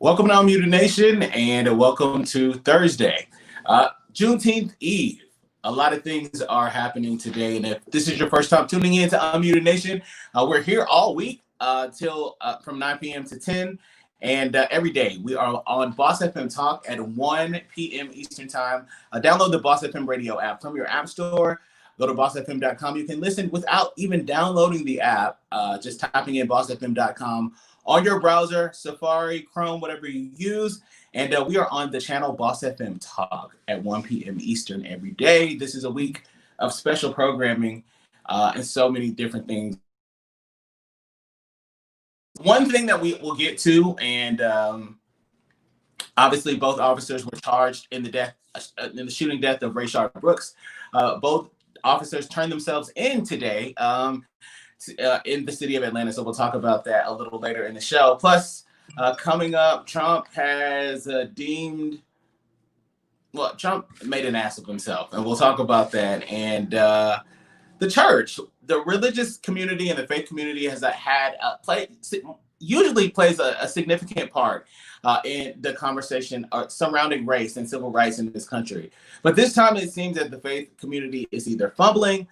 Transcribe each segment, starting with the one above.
Welcome to Unmuted Nation and welcome to Thursday, Juneteenth Eve. A lot of things are happening today, and if this is your first time tuning in to Unmuted Nation, we're here all week till from 9 p.m. to 10, and every day we are on Boss FM Talk at 1 p.m. Eastern Time. Download the Boss FM radio app from your app store. Go to bossfm.com. You can listen without even downloading the app, just typing in bossfm.com on your browser, Safari, Chrome, whatever you use. And we are on the channel Boss FM Talk at 1 p.m. Eastern every day. This is a week of special programming and so many different things. One thing that we will get to, and obviously both officers were charged in the shooting death of Rayshard Brooks. Both officers turned themselves in today in the city of Atlanta. So we'll talk about that a little later in the show. Plus, coming up, Trump has Trump made an ass of himself, and we'll talk about that. And the church, the religious community and the faith community has usually plays a significant part in the conversation surrounding race and civil rights in this country. But this time it seems that the faith community is either fumbling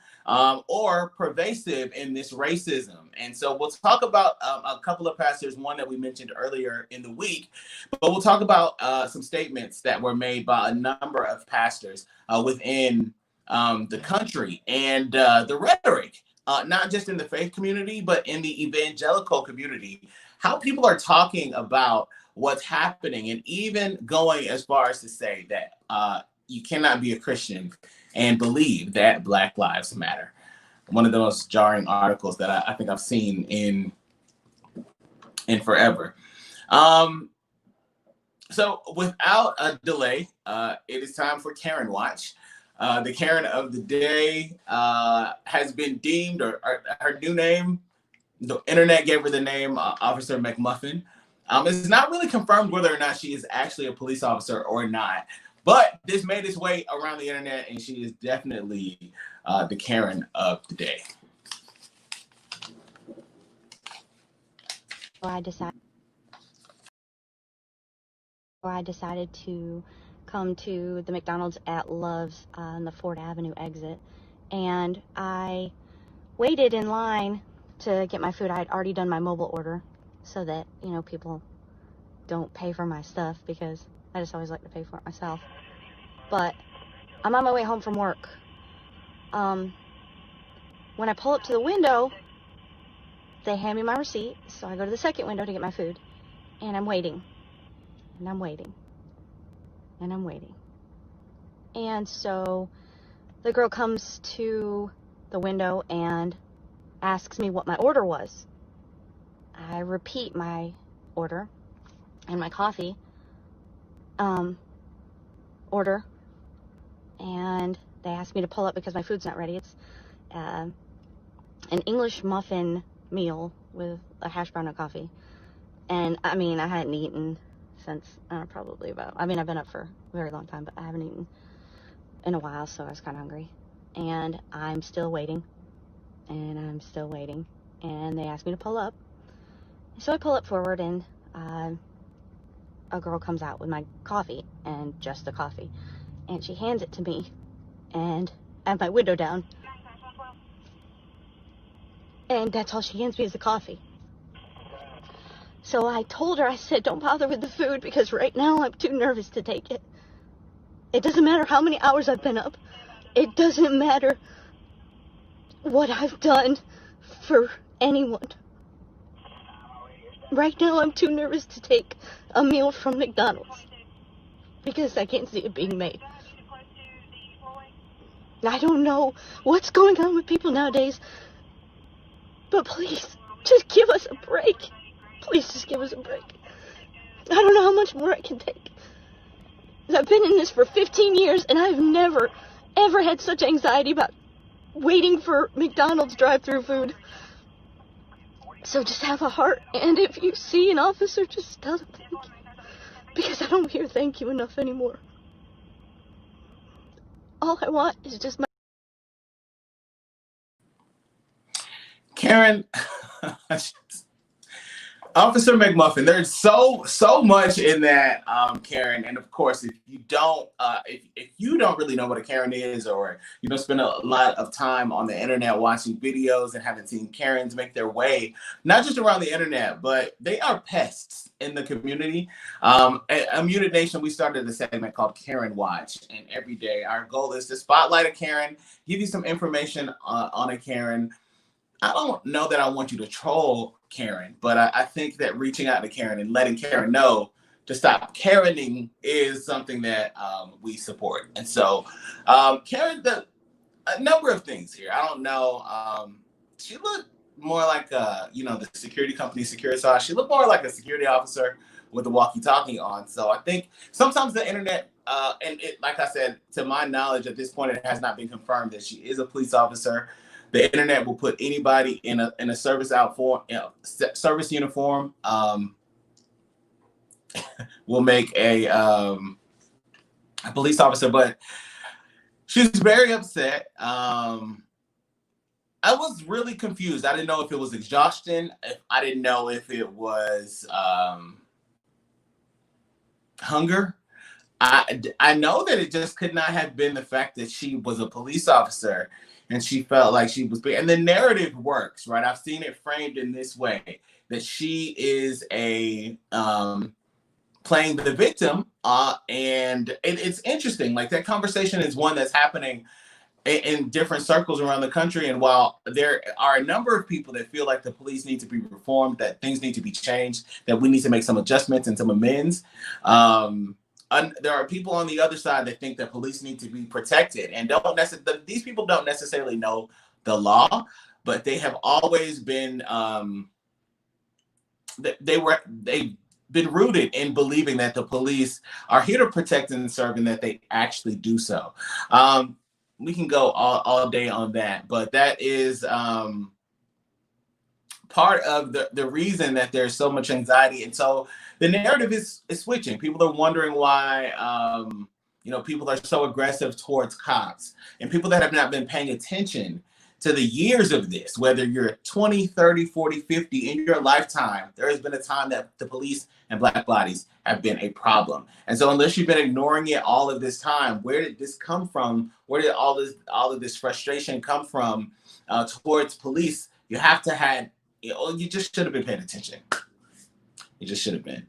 or pervasive in this racism. And so we'll talk about a couple of pastors, one that we mentioned earlier in the week, but we'll talk about some statements that were made by a number of pastors within the country and the rhetoric, not just in the faith community, but in the evangelical community, how people are talking about what's happening, and even going as far as to say that you cannot be a Christian and believe that Black Lives Matter. One of the most jarring articles that I think I've seen in forever. So without a delay, it is time for Karen Watch. The Karen of the day has been deemed, or her new name, the internet gave her the name Officer McMuffin. It's not really confirmed whether or not she is actually a police officer or not, but this made its way around the internet, and she is definitely the Karen of the day. I decided to come to the McDonald's at Love's on the Ford Avenue exit, and I waited in line to get my food. I had already done my mobile order so that, people don't pay for my stuff, because I just always like to pay for it myself. But I'm on my way home from work. When I pull up to the window, they hand me my receipt, so I go to the second window to get my food, and I'm waiting, and I'm waiting, and I'm waiting. And so the girl comes to the window and asks me what my order was. I repeat my order and my coffee order, and they ask me to pull up because my food's not ready. It's an English muffin meal with a hash brown and coffee. And I hadn't eaten since I've been up for a very long time, but I haven't eaten in a while, so I was kind of hungry. And I'm still waiting, and I'm still waiting, and they asked me to pull up. So I pull up forward, and a girl comes out with my coffee, and just the coffee, and she hands it to me, and I have my window down, and that's all she hands me is the coffee. So I told her, I said, don't bother with the food, because right now I'm too nervous to take it. It doesn't matter how many hours I've been up. It doesn't matter what I've done for anyone. Right now I'm too nervous to take a meal from McDonald's, because I can't see it being made. I don't know what's going on with people nowadays, but please, just give us a break. Please just give us a break. I don't know how much more I can take. I've been in this for 15 years, and I've never, ever had such anxiety about waiting for McDonald's drive-thru food. So just have a heart, and if you see an officer, just tell them thank you, because I don't hear thank you enough anymore. All I want is just my... Karen, Officer McMuffin, there's so much in that, Karen. And of course, if you don't really know what a Karen is, or you don't spend a lot of time on the internet watching videos and haven't seen Karens make their way, not just around the internet, but they are pests in the community. At Muted Nation, we started a segment called Karen Watch, and every day our goal is to spotlight a Karen, give you some information on a Karen. I don't know that I want you to troll Karen, but I think that reaching out to Karen and letting Karen know to stop Karening is something that we support. And so, Karen, a number of things here. I don't know. She looked more like the security company Securitas. She looked more like a security officer with a walkie-talkie on. So I think sometimes the internet, like I said, to my knowledge, at this point, it has not been confirmed that she is a police officer. The internet will put anybody in a service service uniform. Will make a police officer, but she's very upset. I was really confused. I didn't know if it was exhaustion. I didn't know if it was hunger. I know that it just could not have been the fact that she was a police officer and she felt like she was being, and the narrative works, right? I've seen it framed in this way, that she is playing the victim. And it's interesting. Like, that conversation is one that's happening in different circles around the country. And while there are a number of people that feel like the police need to be reformed, that things need to be changed, that we need to make some adjustments and some amends, there are people on the other side that think that police need to be protected, and these people don't necessarily know the law, but they have always been they've been rooted in believing that the police are here to protect and serve, and that they actually do so. We can go all day on that, but that is part of the reason that there's so much anxiety. And so the narrative is switching. People are wondering why people are so aggressive towards cops, and people that have not been paying attention to the years of this, whether you're 20, 30, 40, 50, in your lifetime, there has been a time that the police and Black bodies have been a problem. And so unless you've been ignoring it all of this time, where did this come from? Where did all of this frustration come from towards police? You have to have, you just should have been paying attention. You just should have been.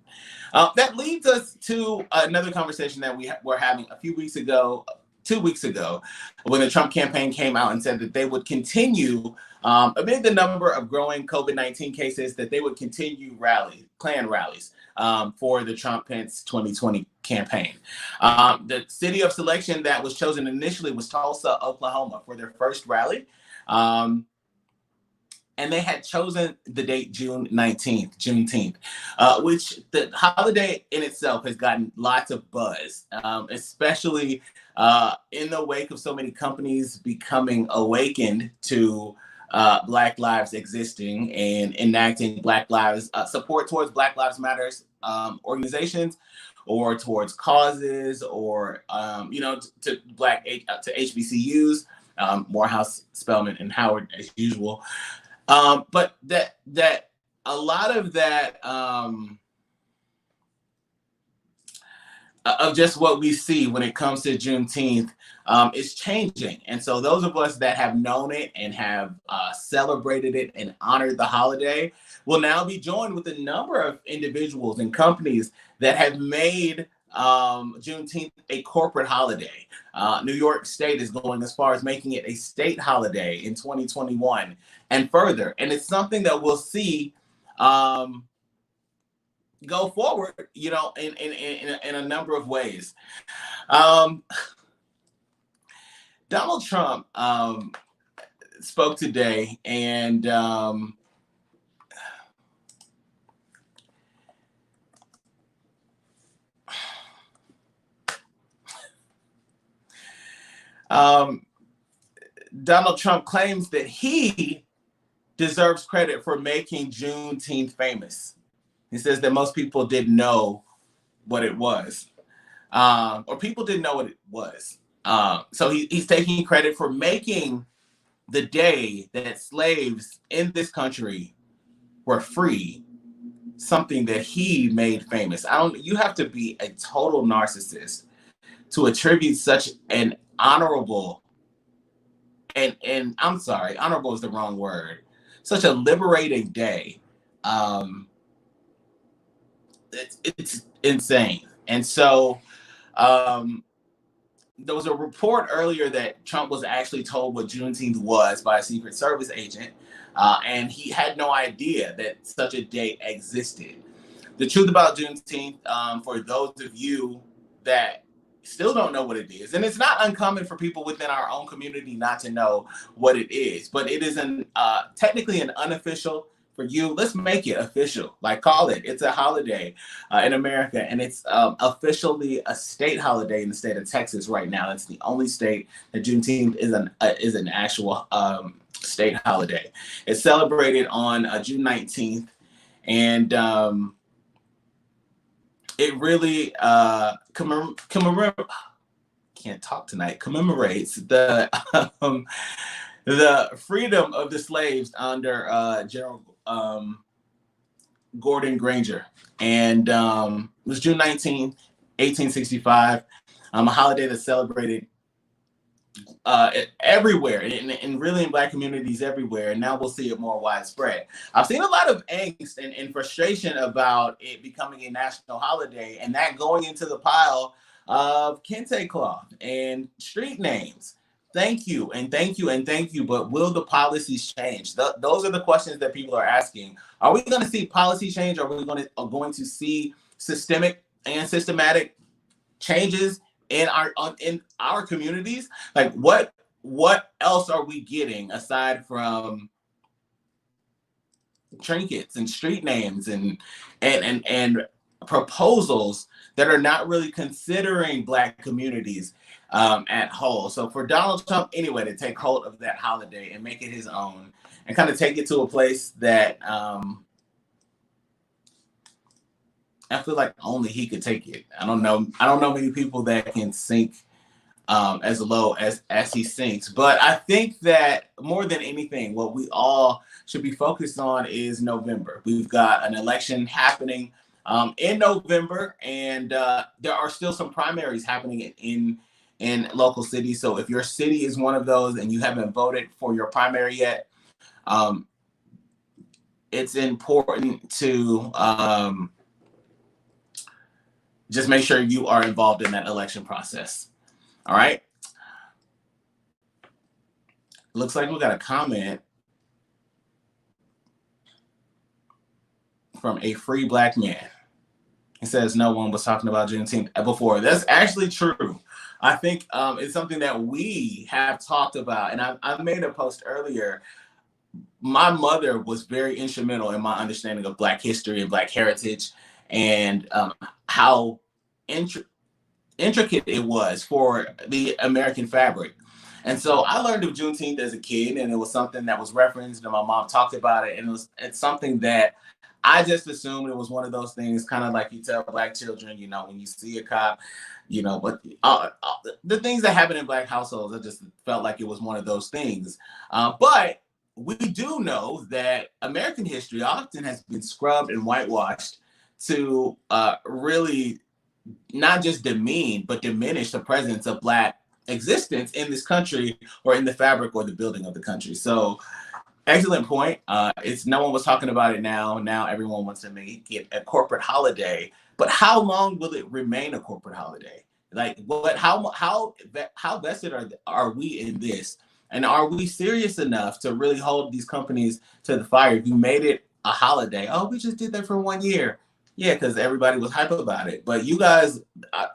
That leads us to another conversation that we were having a few weeks ago, 2 weeks ago, when the Trump campaign came out and said that they would continue, amid the number of growing COVID-19 cases, that they would continue Klan rallies for the Trump-Pence 2020 campaign. The city of selection that was chosen initially was Tulsa, Oklahoma, for their first rally. And they had chosen the date June 19th, Juneteenth, which the holiday in itself has gotten lots of buzz, especially in the wake of so many companies becoming awakened to Black lives existing and enacting Black lives support towards Black Lives Matters organizations, or towards causes, or to HBCUs, Morehouse, Spelman, and Howard, as usual. But that a lot of that of just what we see when it comes to Juneteenth is changing. And so those of us that have known it and have celebrated it and honored the holiday will now be joined with a number of individuals and companies that have made Juneteenth a corporate holiday. New York State is going as far as making it a state holiday in 2021 and further. And it's something that we'll see go forward, in a number of ways. Donald Trump spoke today, and Donald Trump claims that he deserves credit for making Juneteenth famous. He says that most people didn't know what it was, or people didn't know what it was. So he's taking credit for making the day that slaves in this country were free something that he made famous. You have to be a total narcissist to attribute such an honorable, and I'm sorry, honorable is the wrong word, such a liberating day. Um, it's insane. And so um, there was a report earlier that Trump was actually told what Juneteenth was by a Secret Service agent, and he had no idea that such a date existed. The truth about Juneteenth, for those of you that still don't know what it is, and it's not uncommon for people within our own community not to know what it is, but it is technically an unofficial. For you, let's make it official. Like, call it. It's a holiday in America, and it's officially a state holiday in the state of Texas right now. It's the only state that Juneteenth is an actual state holiday. It's celebrated on June 19th, and it really commemorates the freedom of the slaves under General Gordon Granger. And it was June 19th, 1865, a holiday that's celebrated everywhere, and really in Black communities everywhere. And now we'll see it more widespread. I've seen a lot of angst and frustration about it becoming a national holiday, and that going into the pile of kente cloth and street names. Thank you, and thank you, and thank you. But will the policies change? Those are the questions that people are asking. Are we going to see policy change? Are we going to see systemic and systematic changes in our communities? Like, what else are we getting aside from trinkets and street names and proposals that are not really considering Black communities at whole? So for Donald Trump, anyway, to take hold of that holiday and make it his own and kind of take it to a place that I feel like only he could take it. I don't know many people that can sink as low as he sinks. But I think that more than anything, what we all should be focused on is November. We've got an election happening in November, and there are still some primaries happening in local cities. So if your city is one of those and you haven't voted for your primary yet, it's important to just make sure you are involved in that election process. All right. Looks like we got a comment from a free Black man. He says no one was talking about Juneteenth before. That's actually true. I think it's something that we have talked about. And I made a post earlier. My mother was very instrumental in my understanding of Black history and Black heritage, and how intricate it was for the American fabric. And so I learned of Juneteenth as a kid, and it was something that was referenced, and my mom talked about it, and it's something that I just assumed it was one of those things, kind of like you tell Black children, when you see a cop, but the things that happen in Black households, I just felt like it was one of those things. But we do know that American history often has been scrubbed and whitewashed to really not just demean, but diminish the presence of Black existence in this country or in the fabric or the building of the country. So excellent point. It's no one was talking about it now. Now everyone wants to make it a corporate holiday. But how long will it remain a corporate holiday? Like, how vested are we in this? And are we serious enough to really hold these companies to the fire? If you made it a holiday, oh, we just did that for 1 year. Yeah, because everybody was hype about it. But you guys,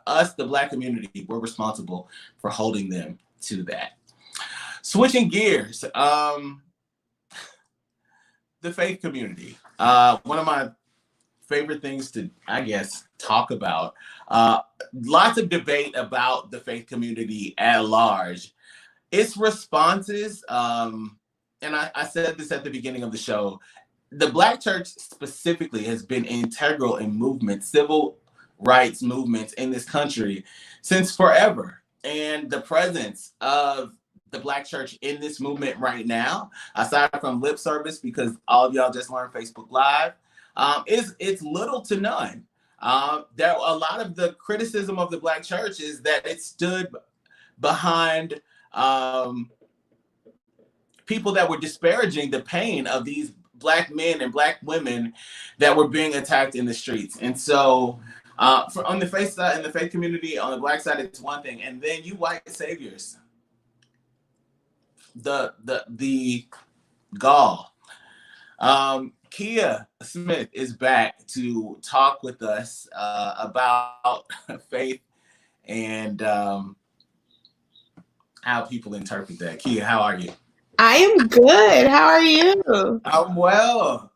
us, the Black community, we're responsible for holding them to that. Switching gears, the faith community. One of my favorite things to, I guess, talk about. Lots of debate about the faith community at large. Its responses, and I said this at the beginning of the show, the Black church specifically has been integral in movements, civil rights movements in this country since forever. And the presence of the Black church in this movement right now, aside from lip service, because all of y'all just learned Facebook Live, is it's little to none. There a lot of the criticism of the Black church is that it stood behind people that were disparaging the pain of these Black men and Black women that were being attacked in the streets. And so on the faith side, in the faith community, on the Black side, it's one thing. And then you white saviors, the gall. Kia Smith is back to talk with us about faith and how people interpret that. Kia, how are you? I am good. How are you? I'm well.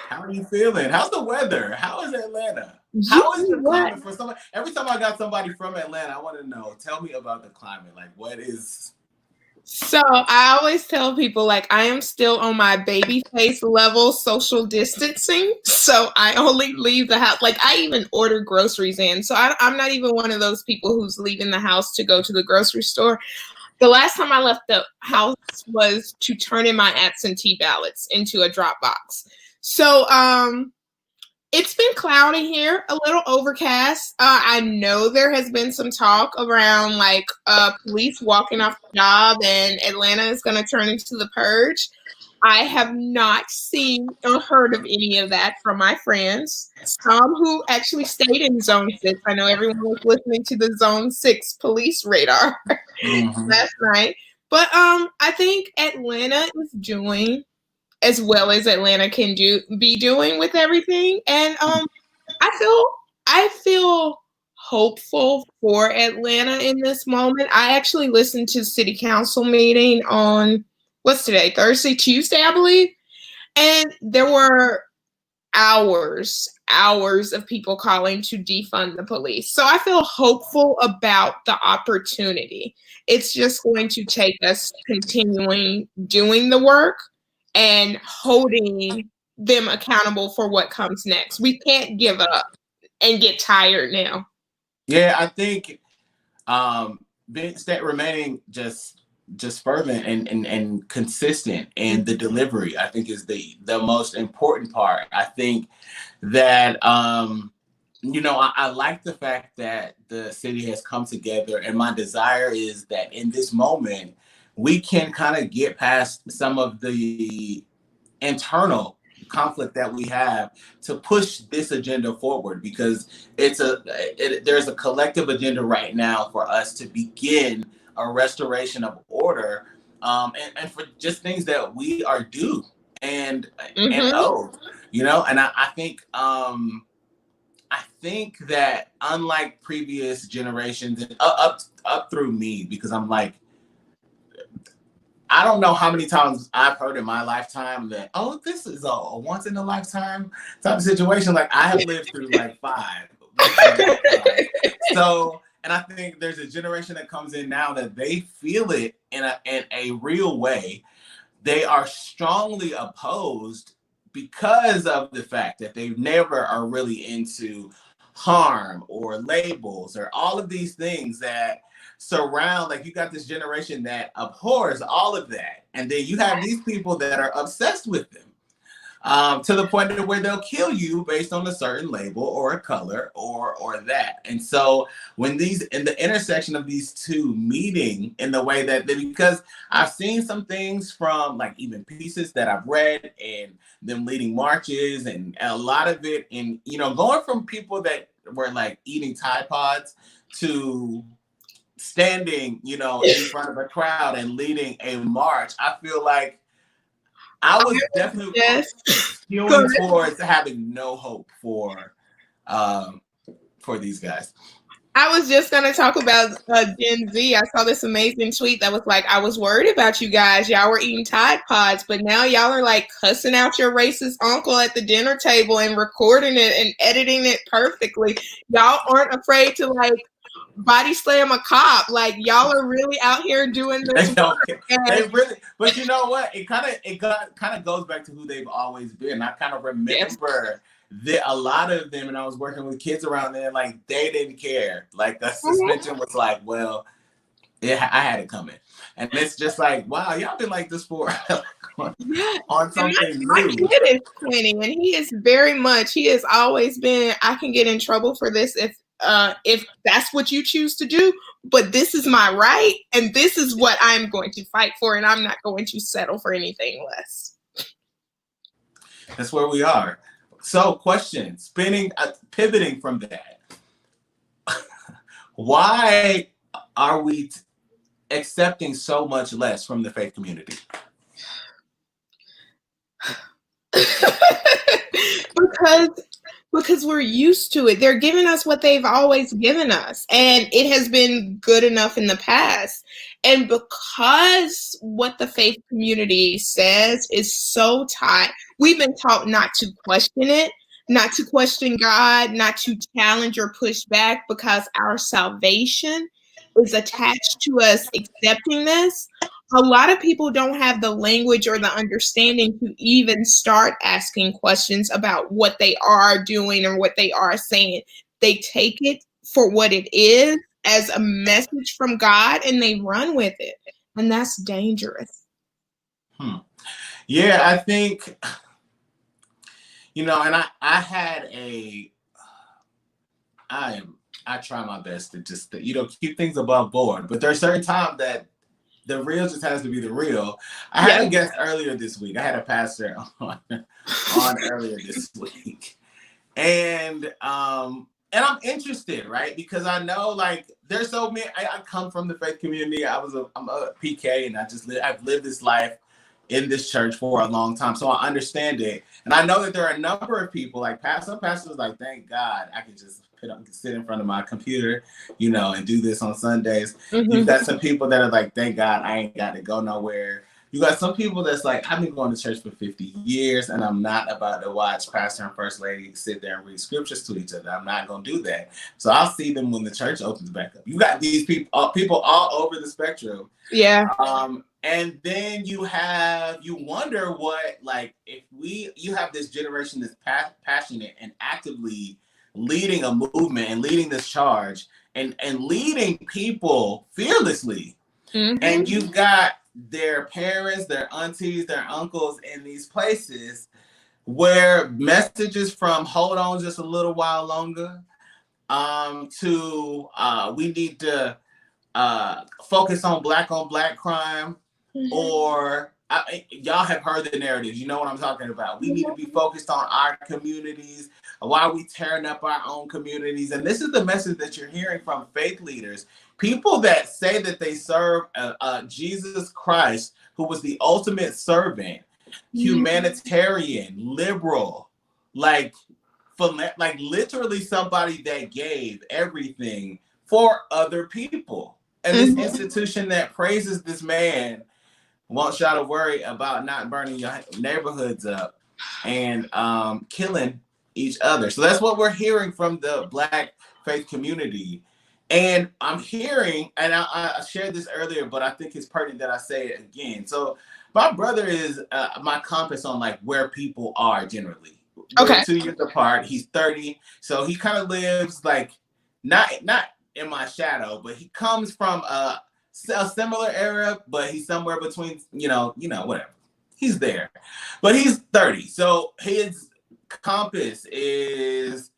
How are you feeling? How's the weather? How is Atlanta? How is the climate for somebody? Every time I got somebody from Atlanta, I want to know, tell me about the climate. Like, what is... So I always tell people, like, I am still on my baby face level social distancing. So I only leave the house. Like, I even order groceries in. So I'm not even one of those people who's leaving the house to go to the grocery store. The last time I left the house was to turn in my absentee ballots into a drop box. So it's been cloudy here, a little overcast. I know there has been some talk around like police walking off the job and Atlanta is going to turn into the purge. I have not seen or heard of any of that from my friends, some who actually stayed in Zone 6. I know everyone was listening to the Zone 6 police radar last night. But I think Atlanta is doing as well as Atlanta can be doing with everything. And I feel hopeful for Atlanta in this moment. I actually listened to the city council meeting on what's today? Tuesday, I believe. And there were hours of people calling to defund the police. So I feel hopeful about the opportunity. It's just going to take us continuing doing the work and holding them accountable for what comes next. We can't give up and get tired now. Yeah, I think remaining just fervent and consistent in the delivery, I think is the most important part. I think that I like the fact that the city has come together, and my desire is that in this moment we can kind of get past some of the internal conflict that we have to push this agenda forward, because there's a collective agenda right now for us to begin a restoration of order, and for just things that we are due and owed, and I think that unlike previous generations, and up through me, because I'm like, I don't know how many times I've heard in my lifetime that, oh, this is a once in a lifetime type of situation. Like, I have lived through like 5. So, and I think there's a generation that comes in now that they feel it in a real way. They are strongly opposed because of the fact that they never are really into harm or labels or all of these things that surround, like, you got this generation that abhors all of that. And then you have these people that are obsessed with them, to the point of where they'll kill you based on a certain label or a color or that. And so when in the intersection of these two meeting in the way that because I've seen some things from, like, even pieces that I've read and them leading marches, and a lot of it in, going from people that were like eating Tide Pods to standing, in front of a crowd and leading a march. I feel like I was definitely skewing towards having no hope for these guys. I was just going to talk about Gen Z. I saw this amazing tweet that was like, I was worried about you guys. Y'all were eating Tide Pods, but now y'all are like cussing out your racist uncle at the dinner table and recording it and editing it perfectly. Y'all aren't afraid to like body slam a cop. Like, y'all are really out here doing this. They really, but you know what? It kind of goes back to who they've always been. I kind of remember a lot of them, and I was working with kids around there, like, they didn't care. Like, the suspension was like, well, I had it coming. And it's just like, wow, y'all been like this for Yeah. on And something my new. kid is 20, and he has always been, I can get in trouble for this if that's what you choose to do, but this is my right, and this is what I'm going to fight for, and I'm not going to settle for anything less. That's where we are. So, question, pivoting from that, why are we accepting so much less from the faith community? because we're used to it. They're giving us what they've always given us, and it has been good enough in the past. And because what the faith community says is so tight, we've been taught not to question it, not to question God, not to challenge or push back, because our salvation is attached to us accepting this. A lot of people don't have the language or the understanding to even start asking questions about what they are doing or what they are saying. They take it for what it is, as a message from God, and they run with it. And that's dangerous. Yeah, I think, and I try my best to just, keep things above board, but there are certain times that the real just has to be the real. I had a guest earlier this week. I had a pastor on earlier this week. And I'm interested, right? Because I know, like, there's so many. I come from the faith community. I'm a PK, and I've lived this life in this church for a long time, so I understand it. And I know that there are a number of people, like some pastors, like, thank God I can just sit in front of my computer, and do this on Sundays. Mm-hmm. You've got some people that are like, thank God I ain't got to go nowhere. You got some people that's like, I've been going to church for 50 years, and I'm not about to watch pastor and first lady sit there and read scriptures to each other. I'm not going to do that. So I'll see them when the church opens back up. You got these people all over the spectrum. Yeah. And then you wonder what, like, you have this generation that's passionate and actively leading a movement and leading this charge and leading people fearlessly. Mm-hmm. And you've got their parents, their aunties, their uncles in these places where messages from hold on just a little while longer to we need to focus on black crime, mm-hmm. or y'all have heard the narratives. You know what I'm talking about. We need to be focused on our communities. Why are we tearing up our own communities? And this is the message that you're hearing from faith leaders, people that say that they serve Jesus Christ, who was the ultimate servant, humanitarian, liberal, like literally somebody that gave everything for other people. And this institution that praises this man won't shout a worry about not burning your neighborhoods up and killing each other. So that's what we're hearing from the Black faith community. And I'm hearing, and I shared this earlier, but I think it's pertinent that I say it again. So my brother is my compass on like where people are generally. Okay. We're 2 years apart. He's 30. So he kind of lives like, not in my shadow, but he comes from a similar era, but he's somewhere between, whatever. He's there, but he's 30. So his compass is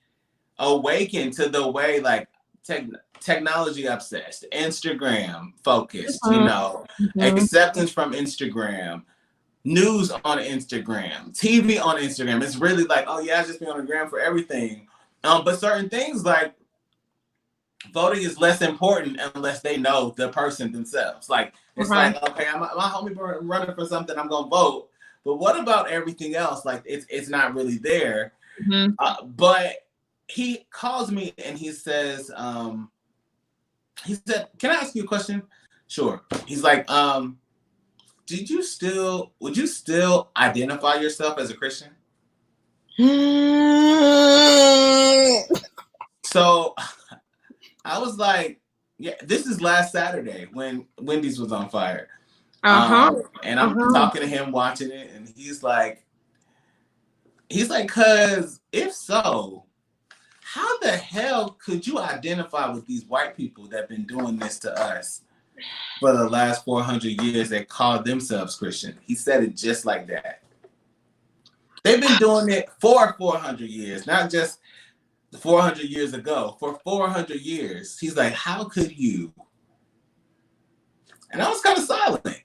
awakened to the way like technology obsessed, Instagram focused, acceptance from Instagram, news on Instagram, TV on Instagram. It's really like, oh yeah, I just be on the gram for everything. But certain things like voting is less important unless they know the person themselves. Like, it's like, okay, my homie running for something, I'm going to vote. But what about everything else? Like, it's not really there. Mm-hmm. But he calls me and he says, he said, can I ask you a question? Sure. He's like, would you still identify yourself as a Christian? So I was like, yeah, this is last Saturday when Wendy's was on fire. And I'm talking to him, watching it, and he's like, cause if so, how the hell could you identify with these white people that have been doing this to us for the last 400 years that called themselves Christian. He said it just like that. They've been doing it for 400 years, not just 400 years ago, for 400 years. He's like, how could you? And I was kind of silent.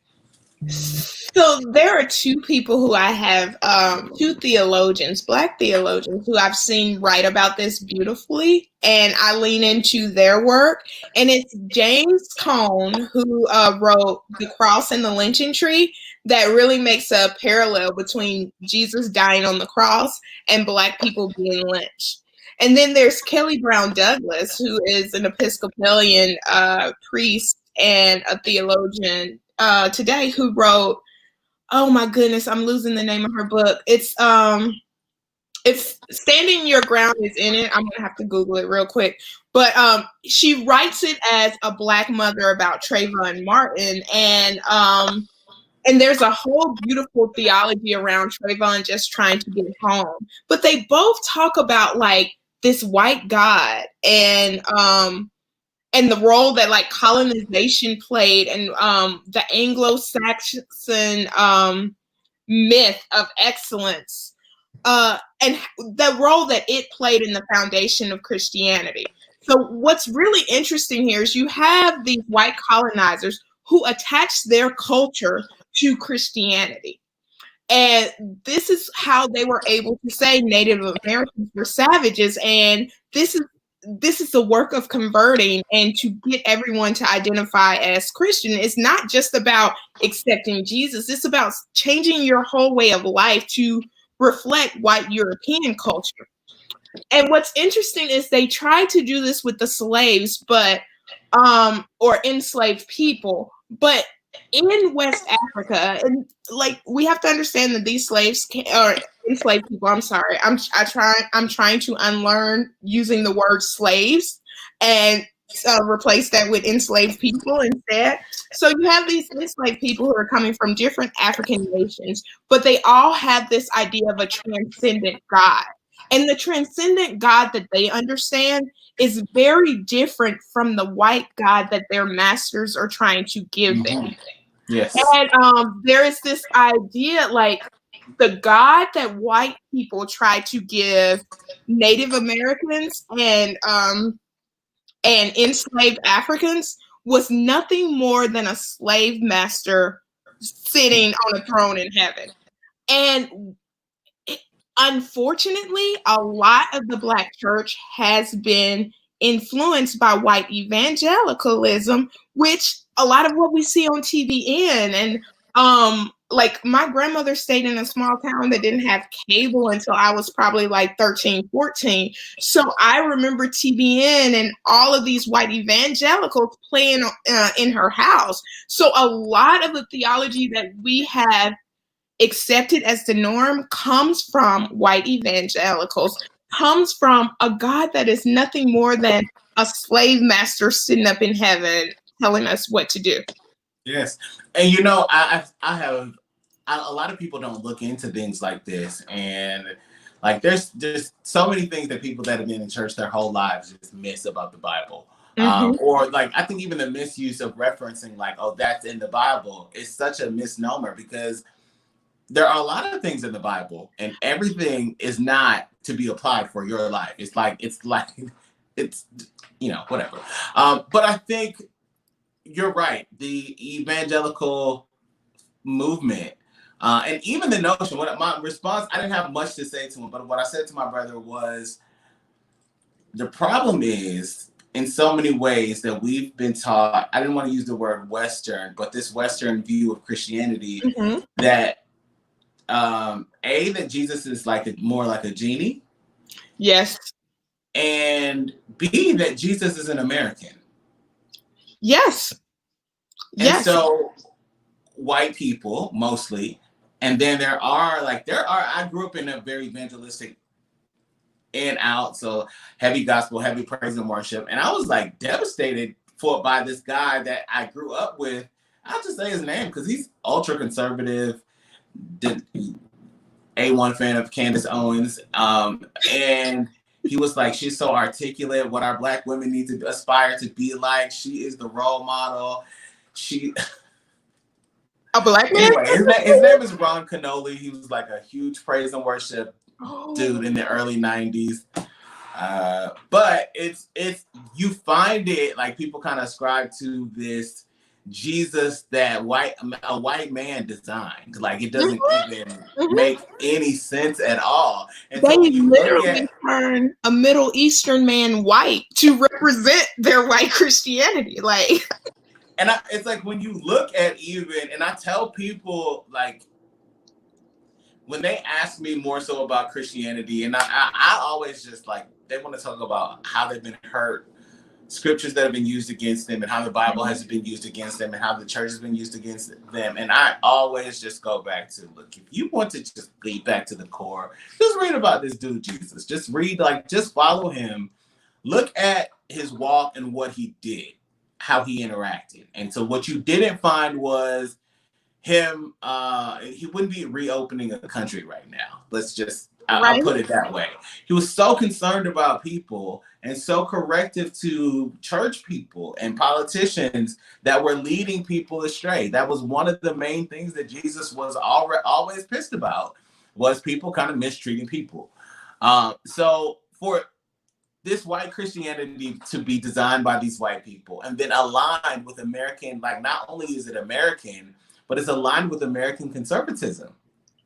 So there are two people who I have, two theologians, Black theologians, who I've seen write about this beautifully, and I lean into their work. And it's James Cone, who wrote The Cross and the Lynching Tree, that really makes a parallel between Jesus dying on the cross and Black people being lynched. And then there's Kelly Brown Douglas, who is an Episcopalian priest and a theologian today, who wrote, oh my goodness, I'm losing the name of her book. It's Standing Your Ground is in it. I'm gonna have to Google it real quick. But she writes it as a Black mother about Trayvon Martin, and there's a whole beautiful theology around Trayvon just trying to get home. But they both talk about like this white God and the role that like colonization played, and the Anglo-Saxon myth of excellence, and the role that it played in the foundation of Christianity. So what's really interesting here is you have these white colonizers who attach their culture to Christianity. And this is how they were able to say Native Americans were savages. And this is the work of converting and to get everyone to identify as Christian. It's not just about accepting Jesus. It's about changing your whole way of life to reflect white European culture. And what's interesting is they tried to do this with the slaves, but or enslaved people, but in West Africa, and like we have to understand that these slaves or enslaved people. I'm sorry. I'm trying to unlearn using the word slaves and replace that with enslaved people instead. So you have these enslaved people who are coming from different African nations, but they all have this idea of a transcendent God. And the transcendent God that they understand is very different from the white God that their masters are trying to give them. Yes. And there is this idea, like the God that white people try to give Native Americans and enslaved Africans was nothing more than a slave master sitting on a throne in heaven. And unfortunately, a lot of the Black church has been influenced by white evangelicalism, which a lot of what we see on TVN, and like my grandmother stayed in a small town that didn't have cable until I was probably like 13, 14. So I remember TVN and all of these white evangelicals playing in her house. So a lot of the theology that we have accepted as the norm comes from white evangelicals, comes from a God that is nothing more than a slave master sitting up in heaven telling us what to do. Yes. And you know, I have a lot of people don't look into things like this, and like there's so many things that people that have been in church their whole lives just miss about the Bible. Or like I think even the misuse of referencing like, oh, that's in the Bible is such a misnomer, because there are a lot of things in the Bible and everything is not to be applied for your life. It's you know, whatever. But I think you're right. The evangelical movement, and even the notion, my response, I didn't have much to say to him, but what I said to my brother was, the problem is, in so many ways that we've been taught, I didn't want to use the word Western, but this Western view of Christianity, that that Jesus is like more like a genie. Yes. And B, that Jesus is an American. Yes. And so white people mostly, and then there are I grew up in a very evangelistic in out, so heavy gospel, heavy praise and worship, and I was like devastated by this guy that I grew up with. I'll just say his name because he's ultra conservative, A1 fan of Candace Owens, and he was like, she's so articulate, what our Black women need to aspire to be like. She is the role model. she A black man? anyway, his name is Ron Canoli. He was like a huge praise and worship dude in the early 90s. But it's you find it like people kind of ascribe to this Jesus that a white man designed. Like it doesn't even make any sense at all. And They so when you look literally at turn a Middle Eastern man white to represent their white Christianity. Like, and it's like when you look at even, and I tell people like when they ask me more so about Christianity, and I always just like they want to talk about how they've been hurt, scriptures that have been used against them, and how the Bible has been used against them, and how the church has been used against them. And I always just go back to, look, if you want to just lead back to the core, just read about this dude Jesus. Just read, like, just follow him. Look at his walk and what he did, how he interacted. And so what you didn't find was him, he wouldn't be reopening a country right now. Let's just, I'll put it that way. He was so concerned about people and so corrective to church people and politicians that were leading people astray. That was one of the main things that Jesus was always pissed about, was people kind of mistreating people. So for this white Christianity to be designed by these white people and then aligned with American, like not only is it American, but it's aligned with American conservatism.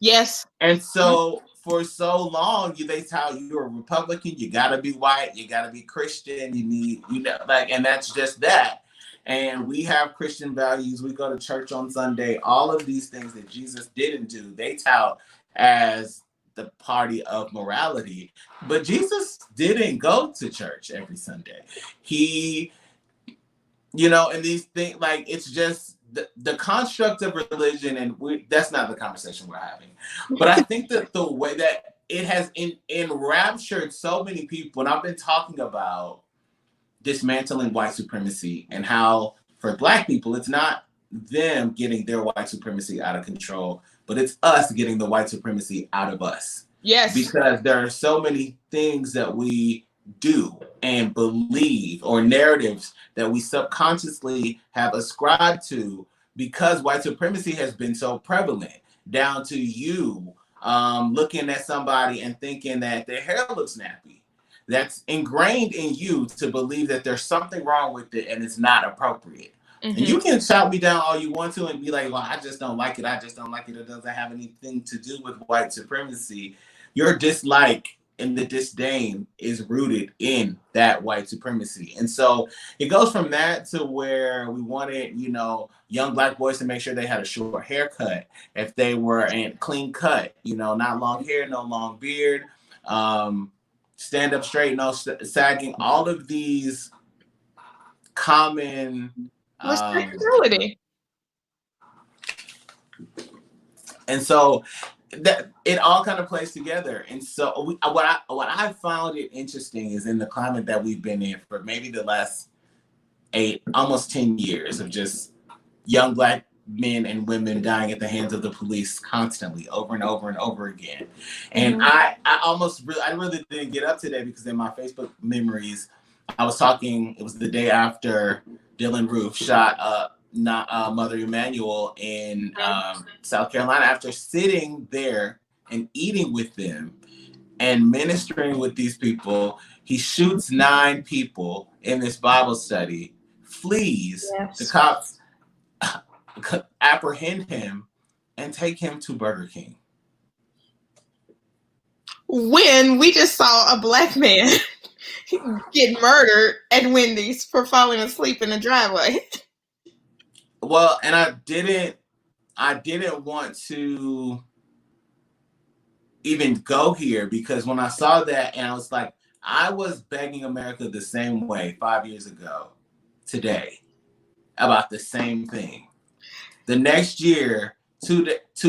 yes. And so for so long, they tell you you're a Republican, you gotta be white, you gotta be Christian, you need, and that's just that. And we have Christian values. We go to church on Sunday. All of these things that Jesus didn't do, they tout as the party of morality. But Jesus didn't go to church every Sunday. He, and these things, like, it's just the construct of religion, and that's not the conversation we're having. But I think that the way that it has enraptured so many people, and I've been talking about dismantling white supremacy and how for Black people, it's not them getting their white supremacy out of control, but it's us getting the white supremacy out of us. Yes. Because there are so many things that we do and believe, or narratives that we subconsciously have ascribed to, because white supremacy has been so prevalent, down to you looking at somebody and thinking that their hair looks nappy. That's ingrained in you to believe that there's something wrong with it and it's not appropriate. Mm-hmm. And you can shout me down all you want to and be like, well, I just don't like it. I just don't like it. It doesn't have anything to do with white supremacy. Your dislike and the disdain is rooted in that white supremacy. And so it goes from that to where we wanted, young Black boys to make sure they had a short haircut. If they were in clean cut, not long hair, no long beard, stand up straight, no sagging, all of these common respectability. And so that it all kind of plays together. And so what I found it interesting is in the climate that we've been in for maybe the last almost 10 years of just young Black men and women dying at the hands of the police constantly, over and over and over again. And mm-hmm. I really didn't get up today because in my Facebook memories, I was talking, it was the day after Dylan Roof shot up Mother Emanuel in South Carolina. After sitting there and eating with them and ministering with these people, he shoots 9 people in this Bible study, flees. Yes. The cops apprehend him and take him to Burger King. When we just saw a Black man get murdered at Wendy's for falling asleep in the driveway. Well, and I didn't want to even go here, because when I saw that, and I was like, I was begging America the same way 5 years ago today about the same thing. The next year, 2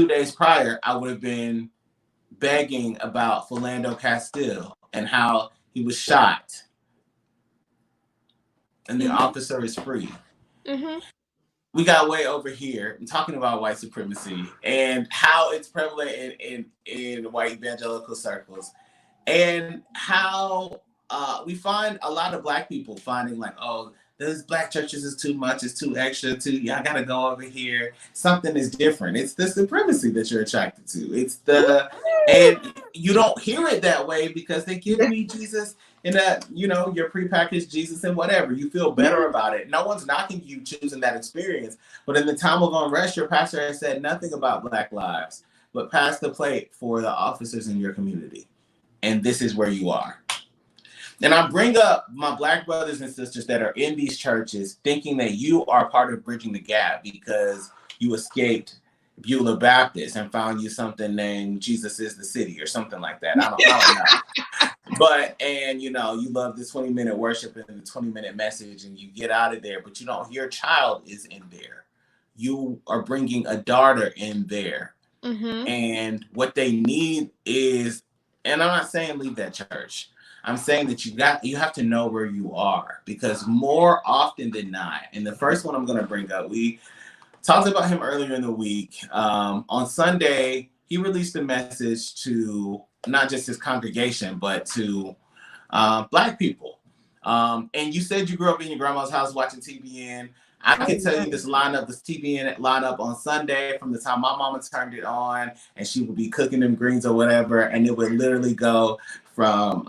days prior, I would have been begging about Philando Castile and how he was shot and the officer is free. Mm-hmm. We got way over here and talking about white supremacy and how it's prevalent in white evangelical circles, and how we find a lot of Black people finding like, oh, those black churches is too much, it's too extra, yeah, I gotta go over here. Something is different. It's the supremacy that you're attracted to. And you don't hear it that way because they give me Jesus in that, your prepackaged Jesus and whatever. You feel better about it. No one's knocking you choosing that experience. But in the time of unrest, your pastor has said nothing about Black lives, but pass the plate for the officers in your community. And this is where you are. And I bring up my Black brothers and sisters that are in these churches thinking that you are part of bridging the gap because you escaped Beulah Baptist and found you something named Jesus is the City or something like that. I don't know. But, you love the 20-minute worship and the 20-minute message and you get out of there, but your child is in there. You are bringing a daughter in there. Mm-hmm. And what they need is, and I'm not saying leave that church. I'm saying that you have to know where you are, because more often than not, and the first one I'm going to bring up, we talked about him earlier in the week. On Sunday, he released a message to not just his congregation, but to Black people. And you said you grew up in your grandma's house watching TBN. I can tell you this TBN lineup on Sunday from the time my mama turned it on and she would be cooking them greens or whatever. And it would literally go from,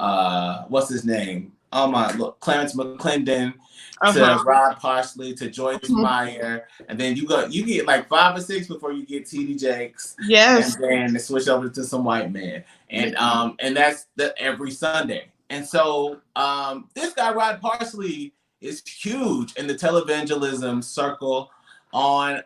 what's his name? Clarence McClendon to Rod Parsley to Joyce Meyer. And then you get like 5 or 6 before you get TD Jakes. Yes. And then switch over to some white men. And that's every Sunday. And so this guy, Rod Parsley, is huge in the televangelism circle.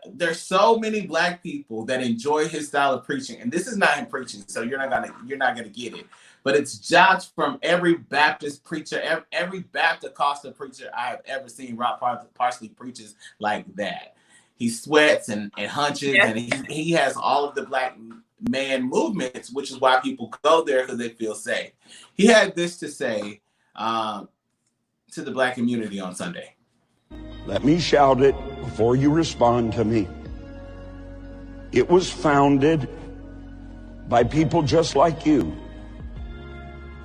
There's so many Black people that enjoy his style of preaching, and this is not him preaching, so you're not gonna get it. But it's jobs from every Baptist preacher, every Baptist Costa preacher I have ever seen. Rod Parsley preaches like that. He sweats and hunches, and he has all of the Black man movements, which is why people go there, because they feel safe. He had this to say to the Black community on Sunday. Let me shout it before you respond to me. It was founded by people just like you,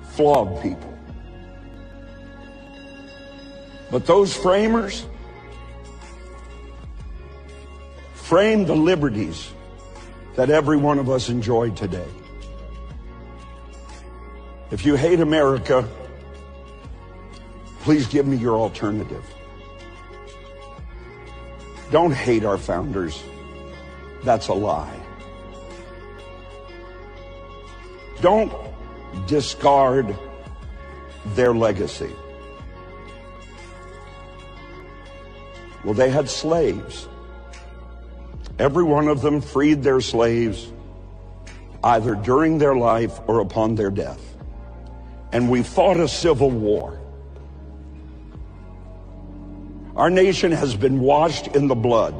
flawed people. But those framers framed the liberties that every one of us enjoy today. If you hate America, please give me your alternative. Don't hate our founders. That's a lie. Don't discard their legacy. Well, they had slaves. Every one of them freed their slaves either during their life or upon their death. And we fought a civil war. Our nation has been washed in the blood.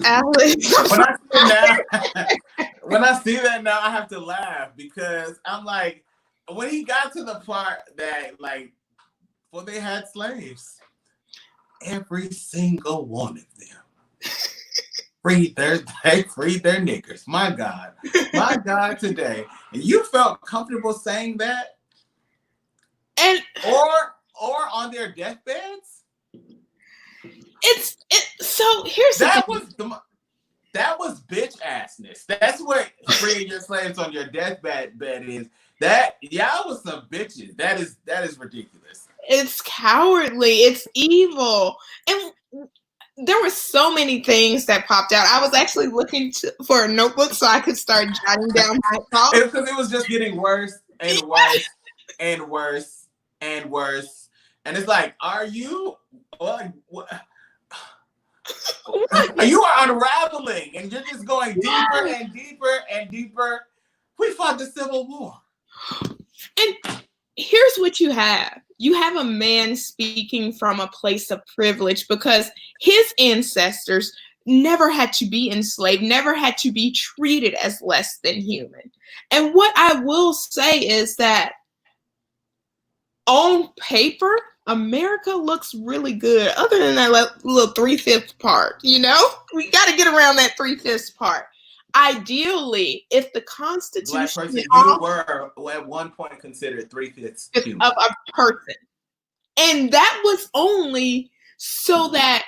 Alex. When I see that now, I have to laugh, because I'm like, when he got to the part that they had slaves, every single one of them freed their niggers. My God, today. And you felt comfortable saying that? And or on their deathbeds? So here's that was bitch assness. That's what freeing your slaves on your deathbed is. That y'all was some bitches. That is ridiculous. It's cowardly. It's evil. And there were so many things that popped out. I was actually looking for a notebook so I could start jotting down my thoughts. It's because it was just getting worse and worse and worse and worse. And it's like, are you unraveling, and you're just going deeper and deeper and deeper. We fought the Civil War. And here's what you have. You have a man speaking from a place of privilege, because his ancestors never had to be enslaved, never had to be treated as less than human. And what I will say is that on paper, America looks really good, other than that little 3/5 part. We got to get around that 3/5 part. Ideally, if the Constitution, Black person, you were at one point considered 3/5 human. of a person, And that was only so that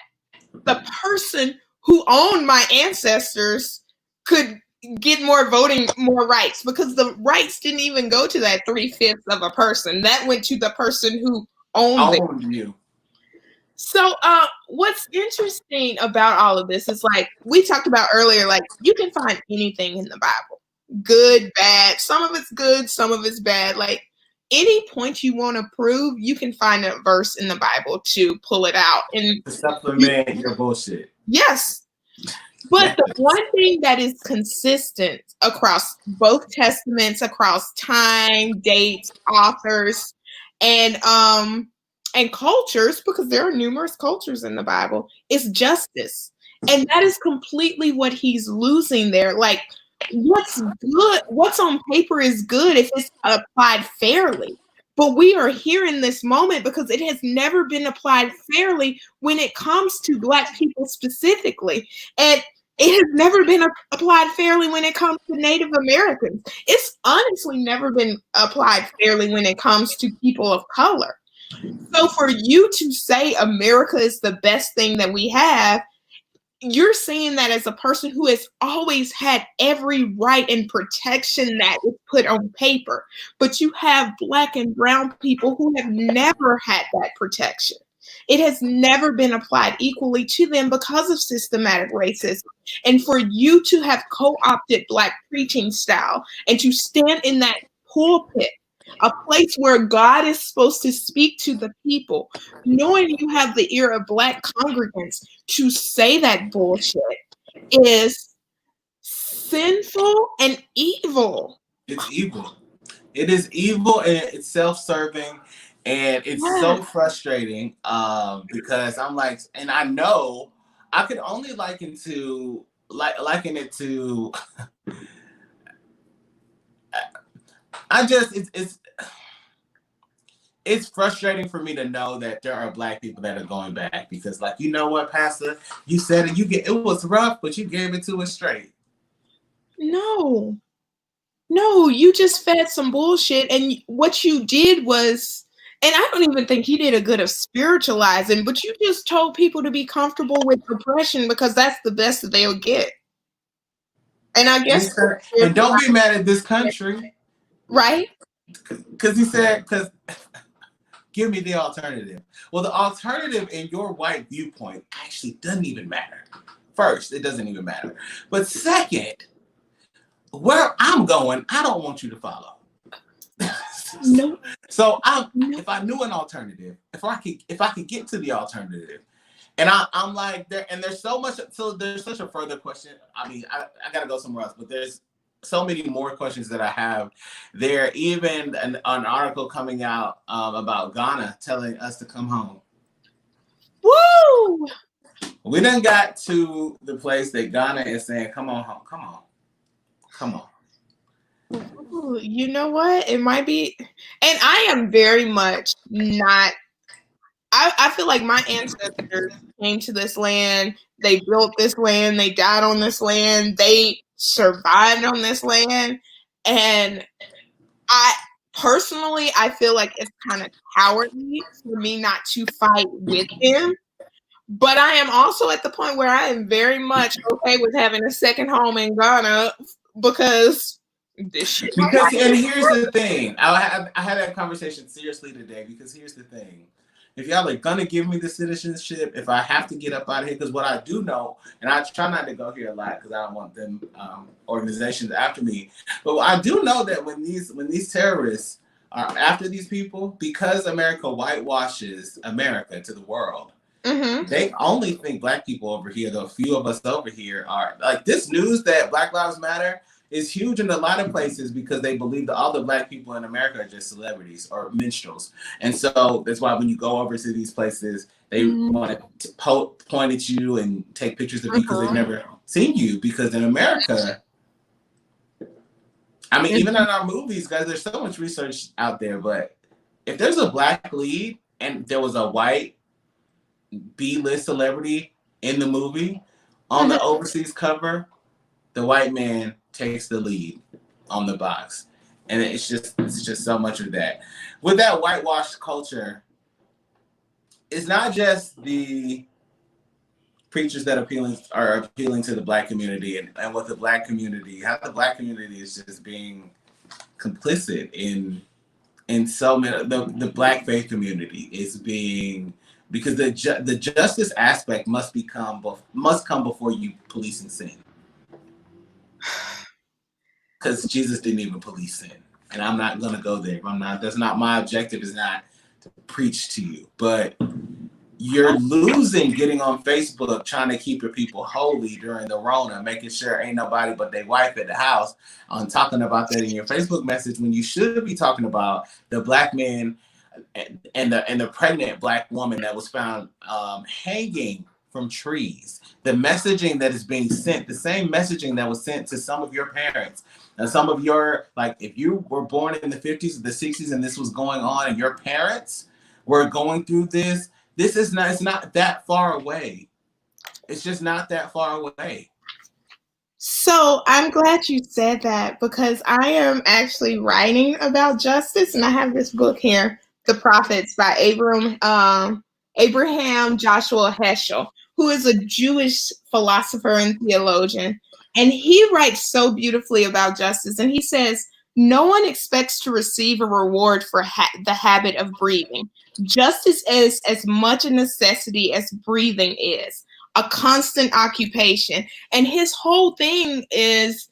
the person who owned my ancestors could get more rights, because the rights didn't even go to that 3/5 of a person. That went to the person who owned it. you. So what's interesting about all of this is, like we talked about earlier, like you can find anything in the Bible. Good, bad. Some of it's good, some of it's bad. Like any point you want to prove, you can find a verse in the Bible to pull it out. And To supplement your bullshit. yes. But the one thing that is consistent across both testaments, across time, dates, authors, and cultures, because there are numerous cultures in the Bible, is justice. And that is completely what he's losing there. Like, what's good, what's on paper is good if it's applied fairly. But we are here in this moment because it has never been applied fairly when it comes to Black people specifically. And it has never been applied fairly when it comes to Native Americans. It's honestly never been applied fairly when it comes to people of color. So for you to say America is the best thing that we have, you're saying that as a person who has always had every right and protection that is put on paper, but you have Black and brown people who have never had that protection. It has never been applied equally to them because of systematic racism. And for you to have co-opted Black preaching style and to stand in that pulpit, a place where God is supposed to speak to the people, knowing you have the ear of Black congregants, to say that bullshit is sinful and evil. It's evil. It is evil, and it's self-serving, and it's so frustrating because I'm like, and I know I could only liken it to it's frustrating for me to know that there are Black people that are going back because, like, you know what, Pastor, you said it. It was rough, but you gave it to us straight. No, you just fed some bullshit, and what you did was, and I don't even think you did a good of spiritualizing, but you just told people to be comfortable with oppression because that's the best that they'll get. And I guess, and don't be mad at this country, right? Because he said, give me the alternative. Well, the alternative in your white viewpoint actually doesn't even matter. First, it doesn't even matter. But second, where I'm going, I don't want you to follow. No. So if I knew an alternative, if I could get to the alternative, and I'm like there, and there's so much. So there's such a further question. I mean, I gotta go somewhere else, but there's so many more questions that I have there. Even an article coming out about Ghana telling us to come home. Woo! We done got to the place that Ghana is saying, come on home, come on. Ooh, you know what? It might be, and I am very much not, I feel like my ancestors came to this land, they built this land, they died on this land, they survived on this land, and I personally feel like it's kind of cowardly for me not to fight with them. But I am also at the point where I am very much okay with having a second home in Ghana because this shit. And here's the thing. I had that conversation seriously today because here's the thing. If y'all are gonna give me the citizenship, if I have to get up out of here, because what I do know, and I try not to go here a lot because I don't want them organizations after me, but I do know that when these terrorists are after these people, because America whitewashes America to the world, they only think Black people over here, the few of us over here, are like, this news that Black Lives Matter is huge in a lot of places because they believe that all the Black people in America are just celebrities or minstrels. And so that's why when you go over to these places, they want to point at you and take pictures of you because they've never seen you. Because in America, I mean, even in our movies, guys, there's so much research out there, but if there's a Black lead and there was a white B-list celebrity in the movie, on the overseas cover, the white man takes the lead on the box. And it's just so much of that. With that whitewashed culture, it's not just the preachers that are appealing to the Black community, and what the Black community, how the Black community is just being complicit in so many. The Black faith community is being, because the justice aspect must come before you policing sin, because Jesus didn't even police sin. And I'm not gonna go there. That's not my objective. Is not to preach to you, but you're losing getting on Facebook trying to keep your people holy during the Rona, making sure ain't nobody but their wife at the house, on talking about that in your Facebook message, when you should be talking about the Black man and the pregnant Black woman that was found hanging from trees. The messaging that is being sent, the same messaging that was sent to some of your parents and some of your, like, if you were born in the 50s or the 60s and this was going on and your parents were going through this, it's not that far away. It's just not that far away. So I'm glad you said that, because I am actually writing about justice, and I have this book here, The Prophets by Abraham Joshua Heschel, who is a Jewish philosopher and theologian. And he writes so beautifully about justice. And he says, no one expects to receive a reward for the habit of breathing. Justice is as much a necessity as breathing is, a constant occupation. And his whole thing is,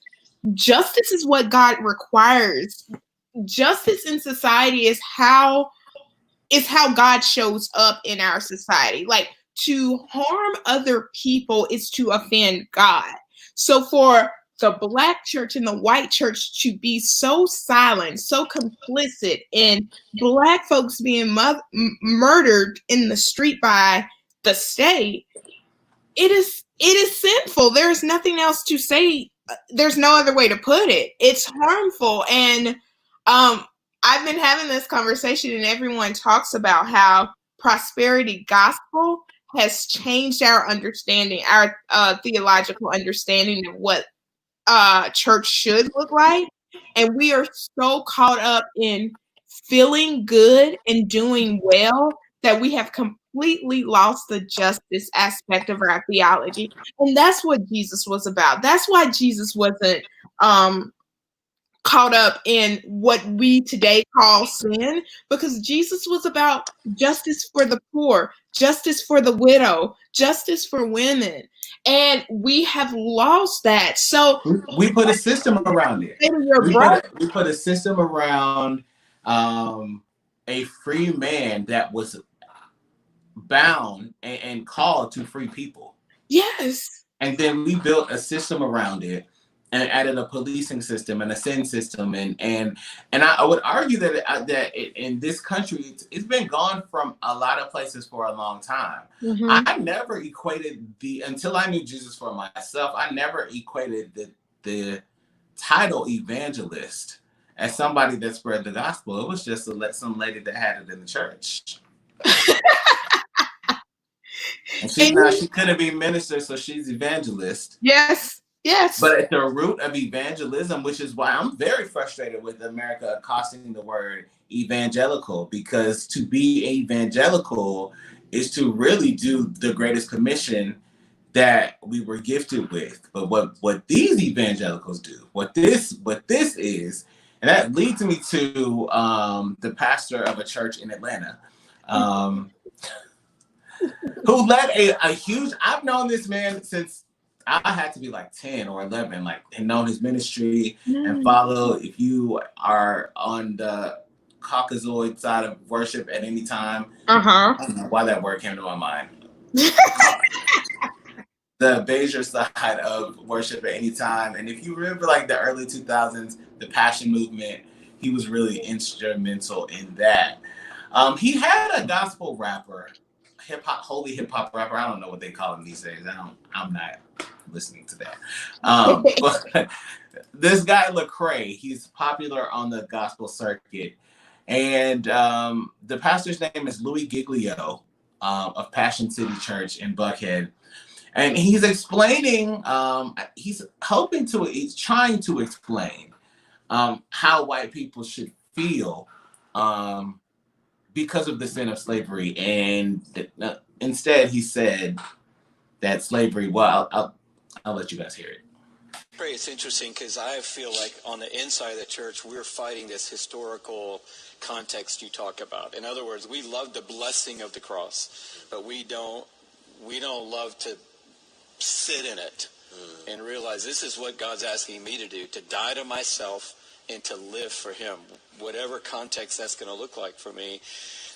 justice is what God requires. Justice in society is how God shows up in our society. Like, to harm other people is to offend God. So for the Black church and the white church to be so silent, so complicit in Black folks being murdered in the street by the state, it is sinful. There's nothing else to say. There's no other way to put it. It's harmful. And I've been having this conversation, and everyone talks about how prosperity gospel has changed our understanding, our theological understanding of what church should look like. And we are so caught up in feeling good and doing well that we have completely lost the justice aspect of our theology. And that's what Jesus was about. That's why Jesus wasn't caught up in what we today call sin, because Jesus was about justice for the poor, justice for the widow, justice for women. And we have lost that. So we put a system around it. We put a system around a free man that was bound and called to free people. Yes. And then we built a system around it and added a policing system and a sin system, and I would argue that in this country it's been gone from a lot of places for a long time. Mm-hmm. I never equated until I knew Jesus for myself, I never equated the title evangelist as somebody that spread the gospel. It was just some lady that had it in the church. And she couldn't be minister, so she's evangelist. Yes. Yes. But at the root of evangelism, which is why I'm very frustrated with America accosting the word evangelical, because to be evangelical is to really do the greatest commission that we were gifted with. But what these evangelicals do, what this is, and that leads me to the pastor of a church in Atlanta, who led a huge, I've known this man since I had to be like 10 or 11, like, and known his ministry and follow. If you are on the Caucasoid side of worship at any time, I don't know why that word came to my mind. The Bezier side of worship at any time. And if you remember like the early 2000s, the Passion Movement, he was really instrumental in that. He had a gospel rapper, holy hip hop rapper. I don't know what they call him these days. I'm not listening to that. But this guy Lecrae, he's popular on the gospel circuit, and the pastor's name is Louis Giglio of Passion City Church in Buckhead, and he's explaining, he's trying to explain how white people should feel because of the sin of slavery, and instead he said that slavery. Well, I'll let you guys hear it. It's interesting because I feel like on the inside of the church, we're fighting this historical context you talk about. In other words, we love the blessing of the cross, but we don't love to sit in it and realize this is what God's asking me to do, to die to myself and to live for him, whatever context that's going to look like for me.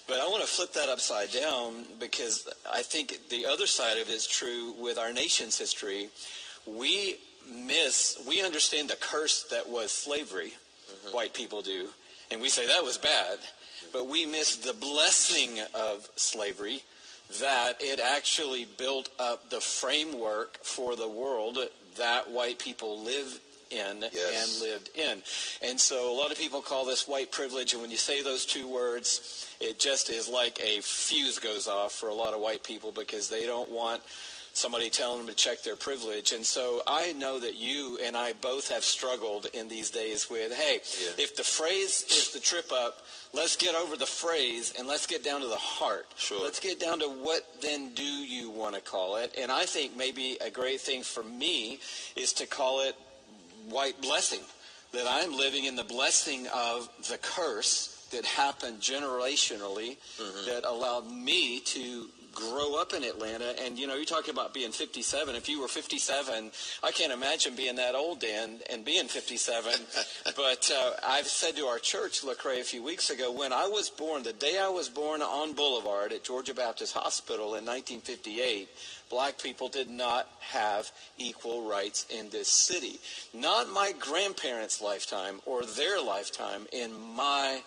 But I want to flip that upside down, because I think the other side of it is true with our nation's history. We understand the curse that was slavery, white people do, and we say that was bad, but we miss the blessing of slavery, that it actually built up the framework for the world that white people live in and lived in. And so a lot of people call this white privilege, and when you say those two words, it just is like a fuse goes off for a lot of white people, because they don't want somebody telling them to check their privilege. And so I know that you and I both have struggled in these days with, hey, if the phrase is the trip up, let's get over the phrase and let's get down to the heart. Sure. Let's get down to what then do you want to call it. And I think maybe a great thing for me is to call it white blessing, that I'm living in the blessing of the curse that happened generationally, that allowed me to grow up in Atlanta. And you talking about being 57. If you were 57, I can't imagine being that old, Dan, and being 57. But I've said to our church, Lecrae, a few weeks ago, when I was born, the day I was born on Boulevard at Georgia Baptist Hospital in 1958, black people did not have equal rights in this city. Not my grandparents' lifetime or their lifetime, in my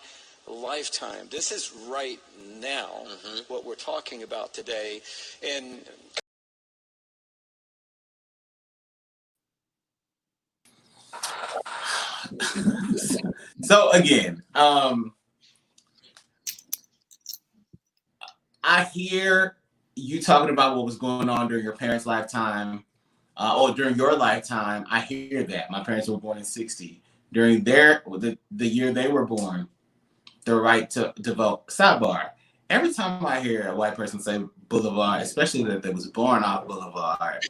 lifetime. This is right now, what we're talking about today. And so again, I hear you talking about what was going on during your parents' lifetime, or during your lifetime. I hear that. My parents were born in 60. During the year they were born, the right to vote. Sidebar. Every time I hear a white person say Boulevard, especially that they was born off Boulevard,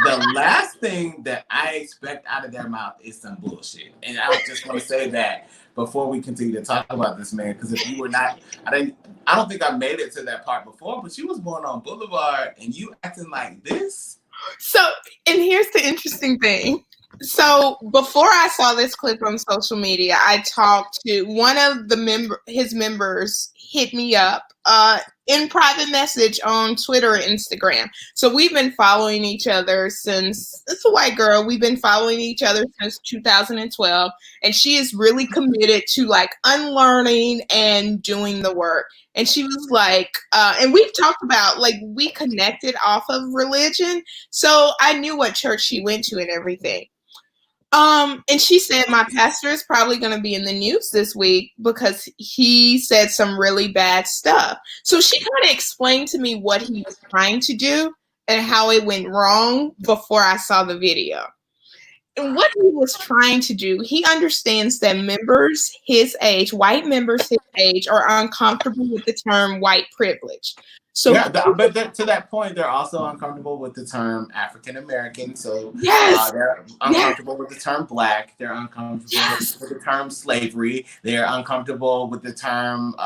the last thing that I expect out of their mouth is some bullshit. And I just want to say that before we continue to talk about this man, because if you were not, I don't think I made it to that part before, but you was born on Boulevard and you acting like this. So, and here's the interesting thing. So before I saw this clip on social media, I talked to one of his members, hit me up in private message on Twitter or Instagram. So we've been following each other since, it's a white girl, we've been following each other since 2012, and she is really committed to like unlearning and doing the work. And she was like, and we've talked about, like, we connected off of religion, so I knew what church she went to and everything. And she said, my pastor is probably going to be in the news this week because he said some really bad stuff. So she kind of explained to me what he was trying to do and how it went wrong before I saw the video. And what he was trying to do, he understands that members his age, white members his age, are uncomfortable with the term white privilege. So yeah, but to that point, they're also uncomfortable with the term African American. So they're uncomfortable with the term Black. They're uncomfortable with the term slavery. They're uncomfortable with the term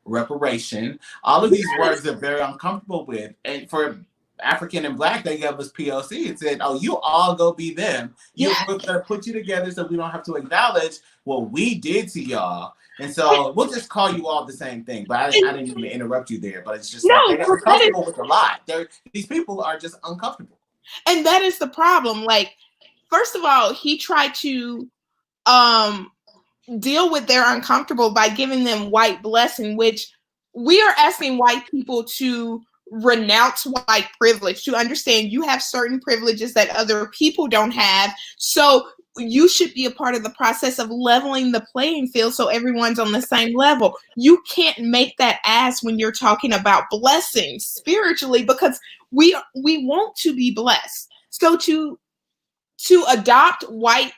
reparation. All of these words they're very uncomfortable with. And for African and Black, they gave us POC. It said, "Oh, you all go be them. We're gonna put you together so we don't have to acknowledge what we did to y'all." And so we'll just call you all the same thing. But I didn't even interrupt you there. But it's just like they're uncomfortable with a lot. These people are just uncomfortable. And that is the problem. Like, first of all, he tried to deal with their uncomfortable by giving them white blessing, which we are asking white people to renounce white privilege, to understand you have certain privileges that other people don't have. So you should be a part of the process of leveling the playing field so everyone's on the same level. You can't make that ask when you're talking about blessings spiritually, because we want to be blessed. So to adopt white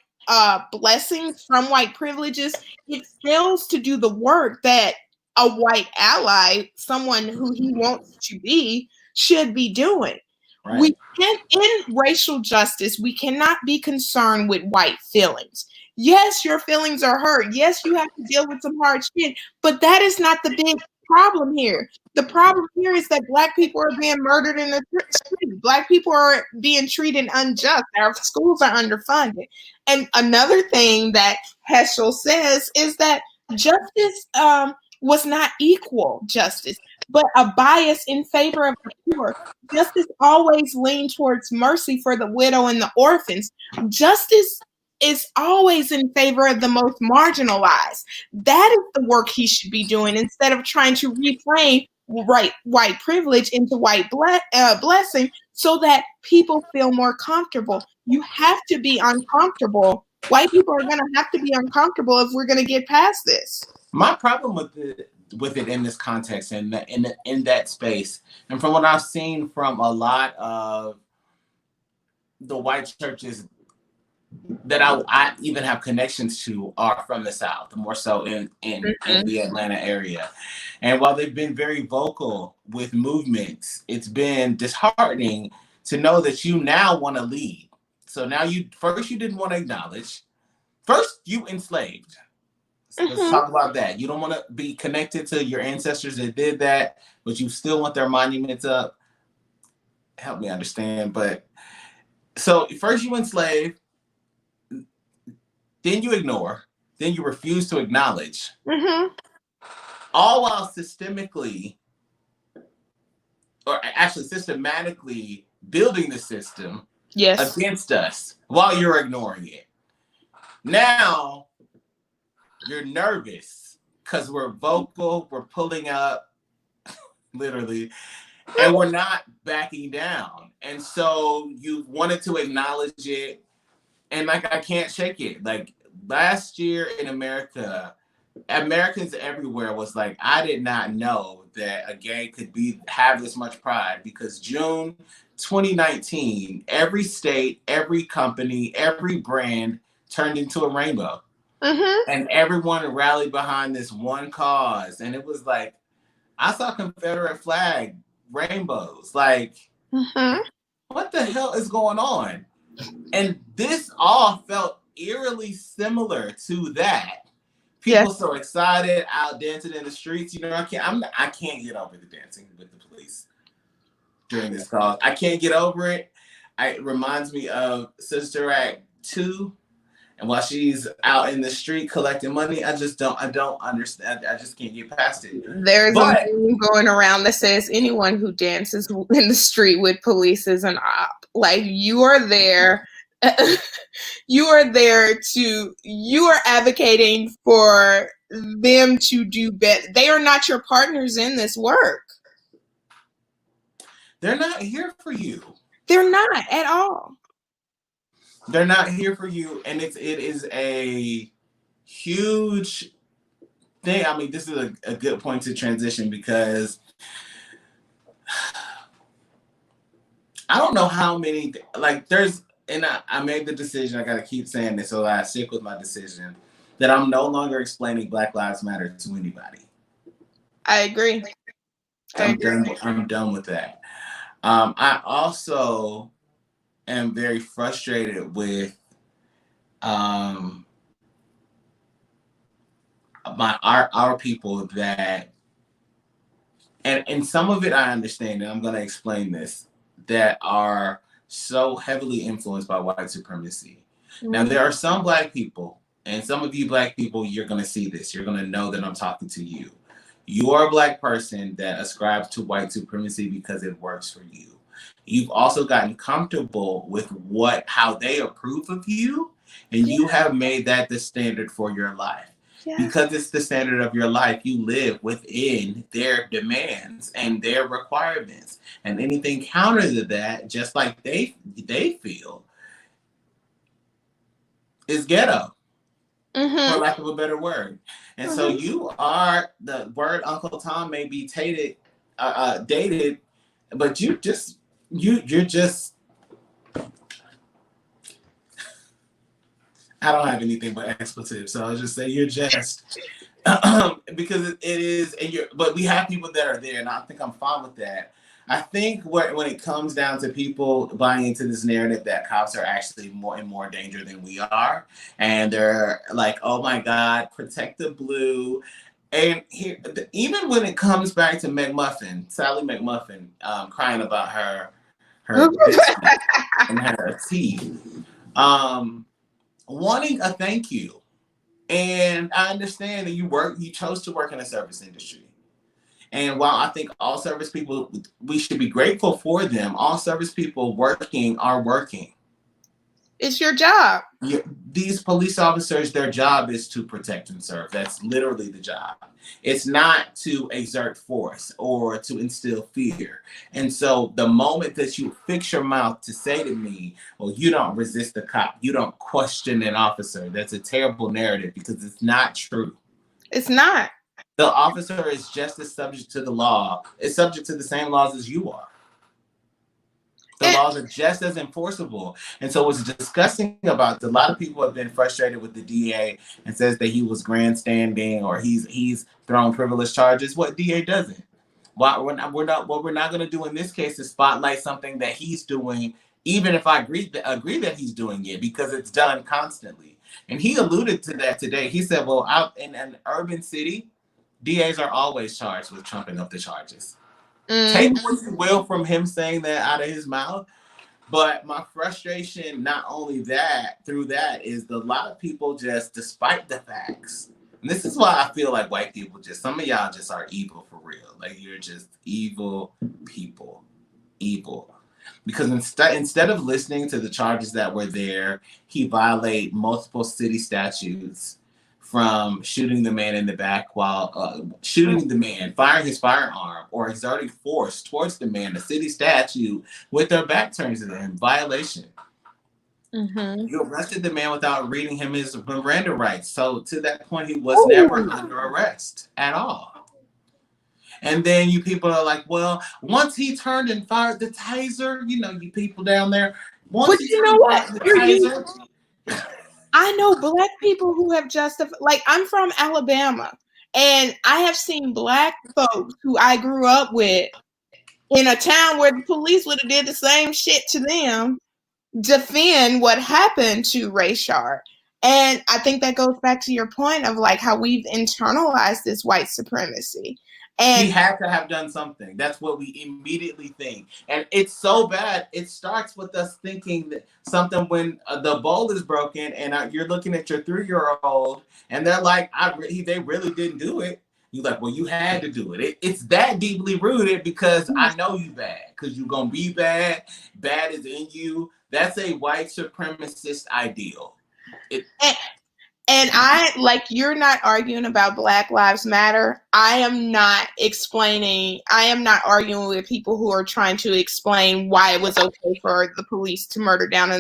blessings from white privileges, it fails to do the work that a white ally, someone who he wants to be, should be doing. Right. We can't, in racial justice, we cannot be concerned with white feelings. Yes, your feelings are hurt. Yes, you have to deal with some hard shit, but that is not the big problem here. The problem here is that Black people are being murdered in the street. Black people are being treated unjust. Our schools are underfunded. And another thing that Heschel says is that justice was not equal justice, but a bias in favor of the poor. Justice always leaned towards mercy for the widow and the orphans. Justice is always in favor of the most marginalized. That is the work he should be doing instead of trying to reframe white privilege into white blessing so that people feel more comfortable. You have to be uncomfortable. White people are going to have to be uncomfortable if we're going to get past this. My problem with it in this context and in that space, and from what I've seen from a lot of the white churches that I even have connections to, are from the South, more so in the Atlanta area. And while they've been very vocal with movements, it's been disheartening to know that you now want to lead. So now you didn't want to acknowledge. First, you enslaved. Let's talk about that. You don't want to be connected to your ancestors that did that, but you still want their monuments up. Help me understand. But so first you enslave, then you ignore, then you refuse to acknowledge. All while systematically building the system against us while you're ignoring it. Now you're nervous because we're vocal, we're pulling up, literally, and we're not backing down. And so you wanted to acknowledge it, and like I can't shake it. Like last year in America, Americans everywhere was like, I did not know that a gay could have this much pride, because June 2019, every state, every company, every brand turned into a rainbow. And everyone rallied behind this one cause. And it was like, I saw Confederate flag rainbows. Like, what the hell is going on? And this all felt eerily similar to that. People so excited, out dancing in the streets. You know, I can't get over the dancing with the police during this cause. I can't get over it. It reminds me of Sister Act 2. And while she's out in the street collecting money, I don't understand. I just can't get past it. There's a meme going around that says anyone who dances in the street with police is an op. Like, you are there. You are advocating for them to do better. They are not your partners in this work. They're not here for you. They're not at all. They're not here for you, and it is a huge thing. I mean, this is a good point to transition, because I don't know how many, like, and I made the decision, I got to keep saying this so I stick with my decision, that I'm no longer explaining Black Lives Matter to anybody. I agree. I'm done with that. I also am very frustrated with our people that, and some of it I understand, and I'm going to explain this, that are so heavily influenced by white supremacy. Now, there are some Black people, and some of you Black people, you're going to see this. You're going to know that I'm talking to you. You are a Black person that ascribes to white supremacy because it works for you. You've also gotten comfortable with how they approve of you, and you have made that the standard for your life. Because it's the standard of your life, you live within their demands and their requirements. And anything counter to that, just like they feel, is ghetto, for lack of a better word. And so you are, the word Uncle Tom may be dated, but you're just, I don't have anything but expletives, so I'll just say you're just because it is, but we have people that are there, and I think I'm fine with that. I think when it comes down to people buying into this narrative that cops are actually more in more danger than we are, and they're like, "Oh my God, protect the blue." And here, even when it comes back to McMuffin, Sally McMuffin, crying about her biscuit and her tea, wanting a thank you. And I understand that you chose to work in the service industry. And while I think all service people, we should be grateful for them, all service people working are working. It's your job. These police officers, their job is to protect and serve. That's literally the job. It's not to exert force or to instill fear. And so the moment that you fix your mouth to say to me, well, you don't resist the cop, you don't question an officer, that's a terrible narrative because it's not true. It's not. The officer is just as subject to the law. It's subject to the same laws as you are. The laws are just as enforceable. And so what's disgusting about a lot of people have been frustrated with the DA and says that he was grandstanding or he's thrown frivolous charges. What DA doesn't? What we're not going to do in this case is spotlight something that he's doing, even if I agree that he's doing it, because it's done constantly. And he alluded to that today. He said, well, out in an urban city, DAs are always charged with trumping up the charges. Take what you will from him saying that out of his mouth. But my frustration, not only that, through that, is a lot of people just, despite the facts, and this is why I feel like white people some of y'all just are evil for real. Like, you're just evil people. Evil. Because instead of listening to the charges that were there, he violated multiple city statutes, from shooting the man in the back while shooting the man, firing his firearm, or exerting force towards the man, a city statute, with their back turned to them, violation. Mm-hmm. You arrested the man without reading him his Miranda rights. So to that point, he was never under arrest at all. And then you people are like, well, once he turned and fired the taser, you people down there. But you know what? I know Black people who have justified, like, I'm from Alabama, and I have seen Black folks who I grew up with in a town where the police would have did the same shit to them, defend what happened to Rayshard. And I think that goes back to your point of like how we've internalized this white supremacy. And he had to have done something. That's what we immediately think. And it's so bad. It starts with us thinking that something when the bowl is broken and you're looking at your 3-year-old and they're like, they really didn't do it. You're like, well, you had to do it. It's that deeply rooted because I know you bad. Because you're going to be bad. Bad is in you. That's a white supremacist ideal. And you're not arguing about Black Lives Matter. I am not arguing with people who are trying to explain why it was okay for the police to murder down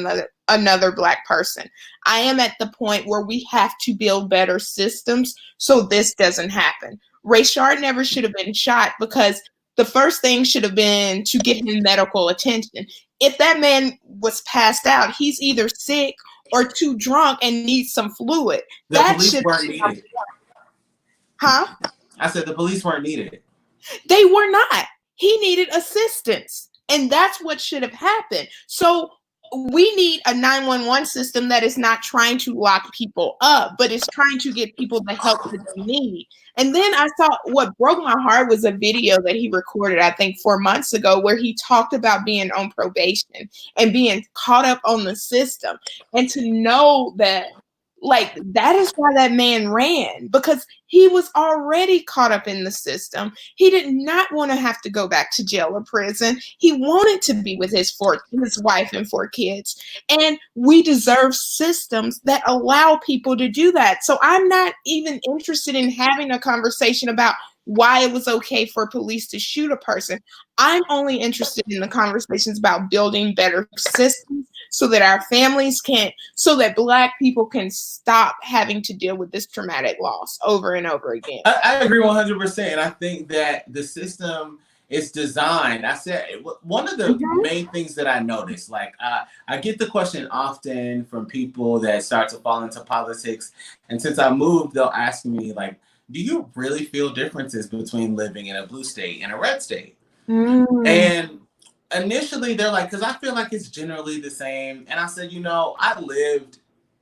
another Black person. I am at the point where we have to build better systems so this doesn't happen. Rayshard never should have been shot because the first thing should have been to get him medical attention. If that man was passed out, he's either sick or too drunk and needs some fluid. The police weren't needed. Huh? I said the police weren't needed. They were not. He needed assistance. And that's what should have happened. So we need a 911 system that is not trying to lock people up, but is trying to get people the help that they need. And then I saw what broke my heart was a video that he recorded, I think 4 months ago, where he talked about being on probation and being caught up on the system. And to know that, like, that is why that man ran, because he was already caught up in the system. He did not want to have to go back to jail or prison. He wanted to be with his wife and 4 kids. And we deserve systems that allow people to do that. So I'm not even interested in having a conversation about why it was okay for police to shoot a person. I'm only interested in the conversations about building better systems so that our families so that Black people can stop having to deal with this traumatic loss over and over again. I agree 100%. I think that the system is designed. I said one of the main things that I noticed, like I get the question often from people that start to fall into politics. And since I moved, they'll ask me like, do you really feel differences between living in a blue state and a red state? Mm. And initially they're like, because I feel like it's generally the same. And I said,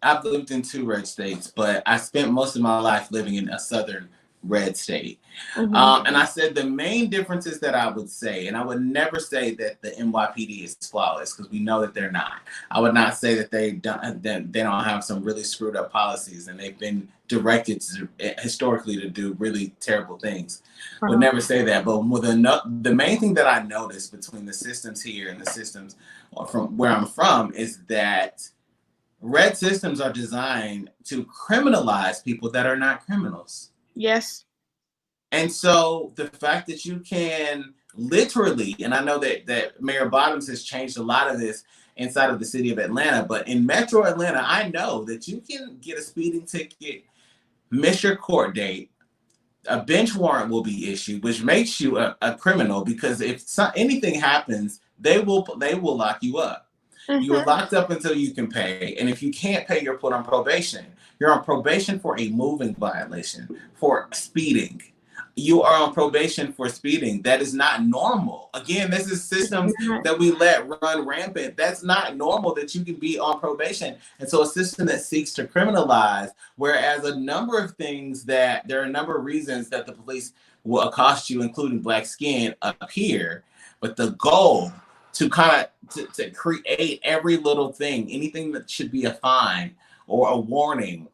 I've lived in 2 red states, but I spent most of my life living in a southern red state. And I said the main differences that I would say, and I would never say that the NYPD is flawless, because we know that they're not. I would not say that they don't have some really screwed up policies, and they've been directed historically to do really terrible things. Would never say that. But the main thing that I noticed between the systems here and the systems from where I'm from is that red systems are designed to criminalize people that are not criminals. Yes. And so the fact that you can literally, and I know that Mayor Bottoms has changed a lot of this inside of the city of Atlanta, but in Metro Atlanta, I know that you can get a speeding ticket, miss your court date, a bench warrant will be issued, which makes you a criminal, because if anything happens, they will lock you up. You are locked up until you can pay. And if you can't pay, you're put on probation. You're on probation for a moving violation, for speeding. You are on probation for speeding. That is not normal. Again, this is systems that we let run rampant. That's not normal that you can be on probation. And so a system that seeks to criminalize, whereas there are a number of reasons that the police will accost you, including black skin, appear. But the goal to to create every little thing, anything that should be a fine or a warning,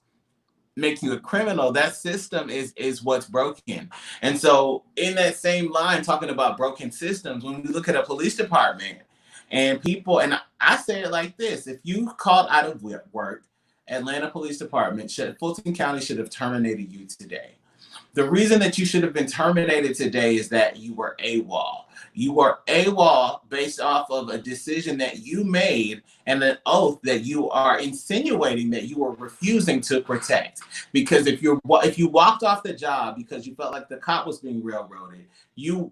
make you a criminal, that system is what's broken. And so in that same line, talking about broken systems, when we look at a police department and people, and I say it like this, if you called out of work, Atlanta Police Department, Fulton County should have terminated you today. The reason that you should have been terminated today is that you were AWOL. You were AWOL based off of a decision that you made and an oath that you are insinuating that you were refusing to protect. Because if you walked off the job because you felt like the cop was being railroaded, you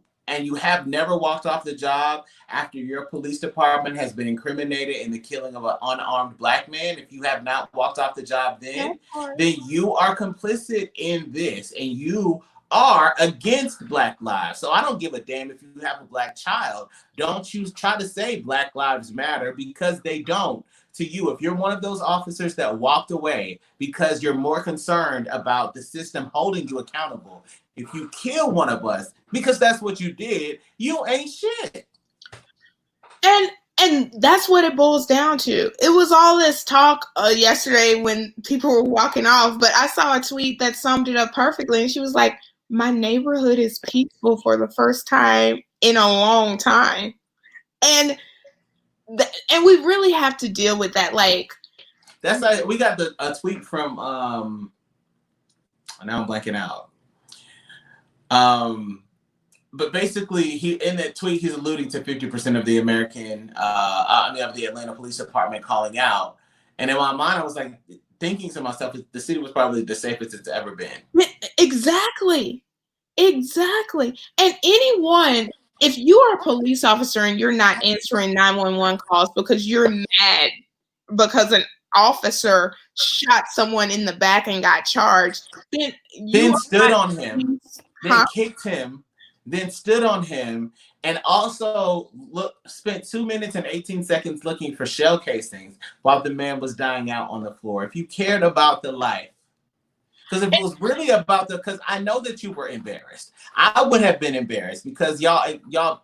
have never walked off the job after your police department has been incriminated in the killing of an unarmed black man, if you have not walked off the job then you are complicit in this, and you are against Black lives. So I don't give a damn if you have a black child. Don't you try to say Black Lives Matter, because they don't to you. If you're one of those officers that walked away because you're more concerned about the system holding you accountable, if you kill one of us because that's what you did, you ain't shit. And that's what it boils down to. It was all this talk yesterday when people were walking off, but I saw a tweet that summed it up perfectly. And she was like, my neighborhood is peaceful for the first time in a long time. And we really have to deal with that. Like, that's like, we got a tweet from, now I'm blanking out. But basically, in that tweet, he's alluding to 50% of the of the Atlanta Police Department calling out. And in my mind, I was like thinking to myself, the city was probably the safest it's ever been. Exactly. And anyone, if you are a police officer and you're not answering 911 calls because you're mad because an officer shot someone in the back and got charged, then stood on him, then kicked him, then stood on him, and also spent 2 minutes and 18 seconds looking for shell casings while the man was dying out on the floor. If you cared about the life, because if it was really about because I know that you were embarrassed. I would have been embarrassed because y'all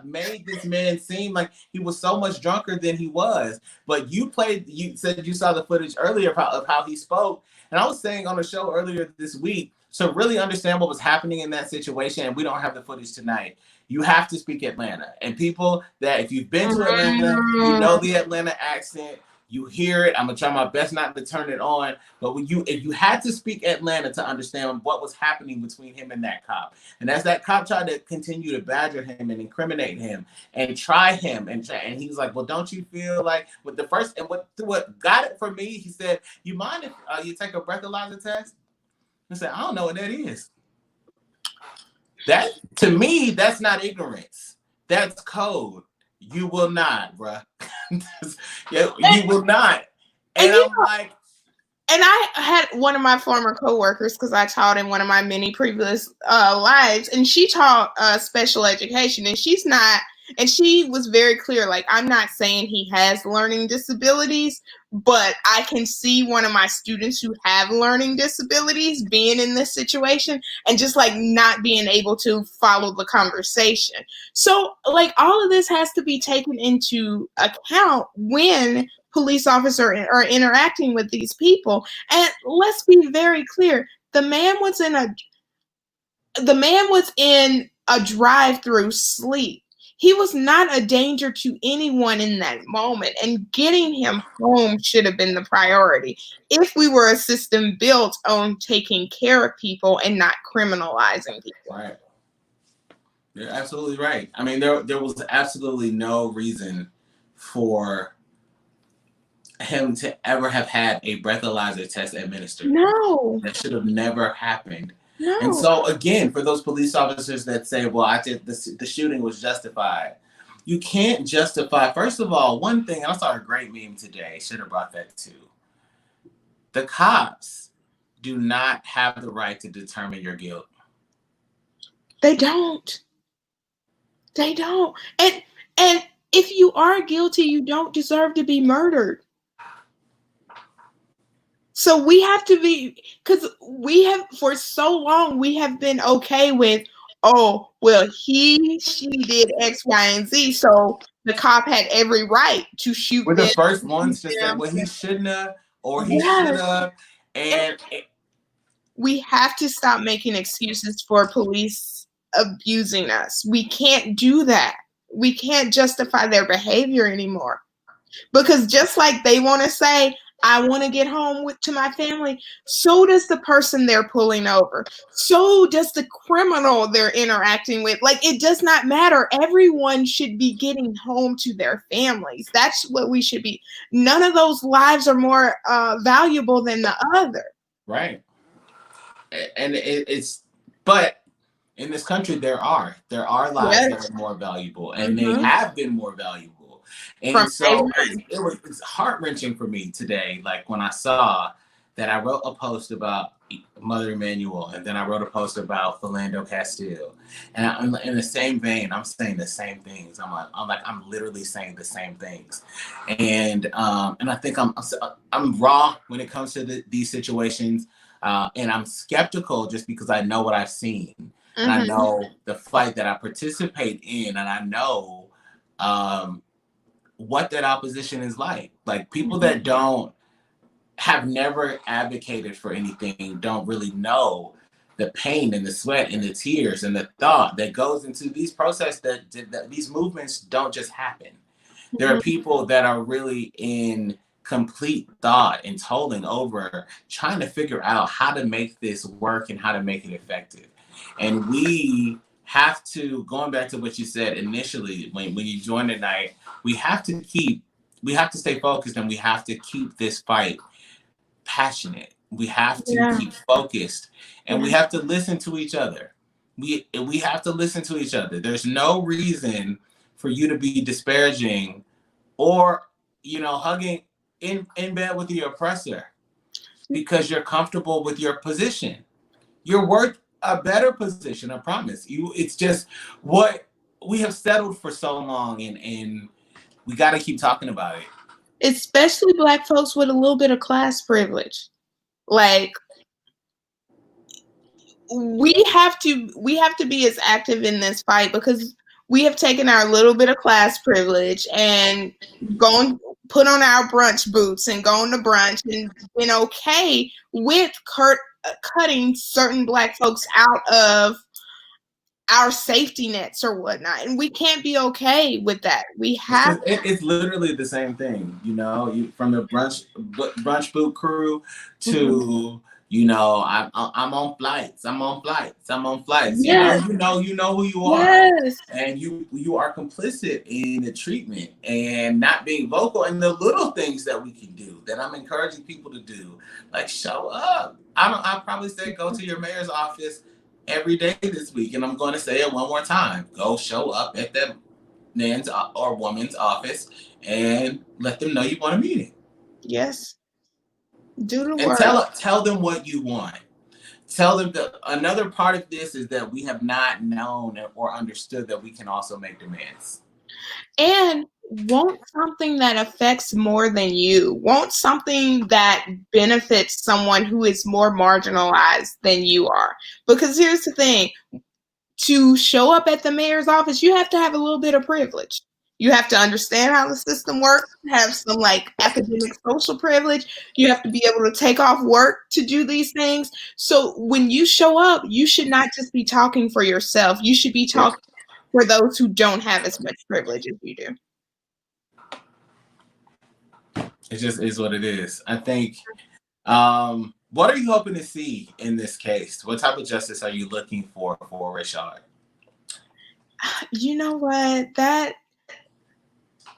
made this man seem like he was so much drunker than he was. But you said you saw the footage earlier of how he spoke. And I was saying on the show earlier this week, to really understand what was happening in that situation, and we don't have the footage tonight, you have to speak Atlanta. And people that, if you've been to Atlanta, you know the Atlanta accent, you hear it. I'm gonna try my best not to turn it on, but if you had to speak Atlanta to understand what was happening between him and that cop, and as that cop tried to continue to badger him and incriminate him and try him, and he was like, well, don't you feel like with the first, and what got it for me, he said, you mind if you take a breathalyzer test? I said, I don't know what that is. That, to me, that's not ignorance. That's code. You will not, bruh. You will not. And I'm like, And I had one of my former coworkers, because I taught in one of my many previous lives, and she taught special education, and she was very clear, like, I'm not saying he has learning disabilities, but I can see one of my students who have learning disabilities being in this situation and just like not being able to follow the conversation. So like all of this has to be taken into account when police officers are interacting with these people. And let's be very clear, the man was in a drive-through sleep. He was not a danger to anyone in that moment, and getting him home should have been the priority if we were a system built on taking care of people and not criminalizing people. Right. You're absolutely right. I mean, there was absolutely no reason for him to ever have had a breathalyzer test administered. No. That should have never happened. No. And so again, for those police officers that say, well, I did the shooting was justified. You can't justify, first of all, one thing, and I saw a great meme today, should have brought that too. The cops do not have the right to determine your guilt. They don't. They don't. And if you are guilty, you don't deserve to be murdered. So we have to be, because we have, for so long, we have been okay with, oh, well, she did X, Y, and Z, so the cop had every right to shoot. We're the first ones to say, well, he shouldn't have, or he should have. And we have to stop making excuses for police abusing us. We can't do that. We can't justify their behavior anymore. Because just like they want to say, I want to get home to my family, so does the person they're pulling over. So does the criminal they're interacting with. Like, it does not matter. Everyone should be getting home to their families. That's what we should be. None of those lives are more valuable than the other. Right. And it's, but in this country, there are lives that are more valuable, and they have been more valuable. And so it's heart-wrenching for me today, like when I saw that I wrote a post about Mother Emanuel, and then I wrote a post about Philando Castile. And I'm in the same vein, I'm saying the same things. I'm literally saying the same things. And I think I'm raw when it comes to these situations. And I'm skeptical just because I know what I've seen. And I know the fight that I participate in, and I know what that opposition is like. Like, people that have never advocated for anything don't really know the pain and the sweat and the tears and the thought that goes into these processes, that these movements don't just happen. There are people that are really in complete thought and tolling over trying to figure out how to make this work and how to make it effective. And we have to, going back to what you said initially when you joined tonight, we have to stay focused, and we have to keep this fight passionate. We have to keep focused, and we have to listen to each other. We have to listen to each other. There's no reason for you to be disparaging or, hugging in bed with your oppressor because you're comfortable with your position. You're worth a better position, I promise you. It's just what we have settled for so long, and we got to keep talking about it. Especially Black folks with a little bit of class privilege. Like, we have to be as active in this fight because we have taken our little bit of class privilege and put on our brunch boots and gone to brunch and been okay with cutting certain Black folks out of our safety nets or whatnot, and we can't be okay with that. We have it's literally the same thing, from the brunch boot crew to I'm on flights. Yes. You know who you are. Yes. And you are complicit in the treatment and not being vocal in the little things that we can do, that I'm encouraging people to do, like show up. I probably said go to your mayor's office every day this week, and I'm going to say it one more time. Go show up at that man's or woman's office and let them know you want a meeting. Yes. Do the And work. tell them what you want. Tell them that another part of this is that we have not known or understood that we can also make demands. And want something that affects more than you. Want something that benefits someone who is more marginalized than you are. Because here's the thing, to show up at the mayor's office, you have to have a little bit of privilege. You have to understand how the system works, have some like academic social privilege. You have to be able to take off work to do these things. So when you show up, you should not just be talking for yourself. You should be talking for those who don't have as much privilege as you do. It just is what it is. I think, what are you hoping to see in this case? What type of justice are you looking for Rashad? You know what?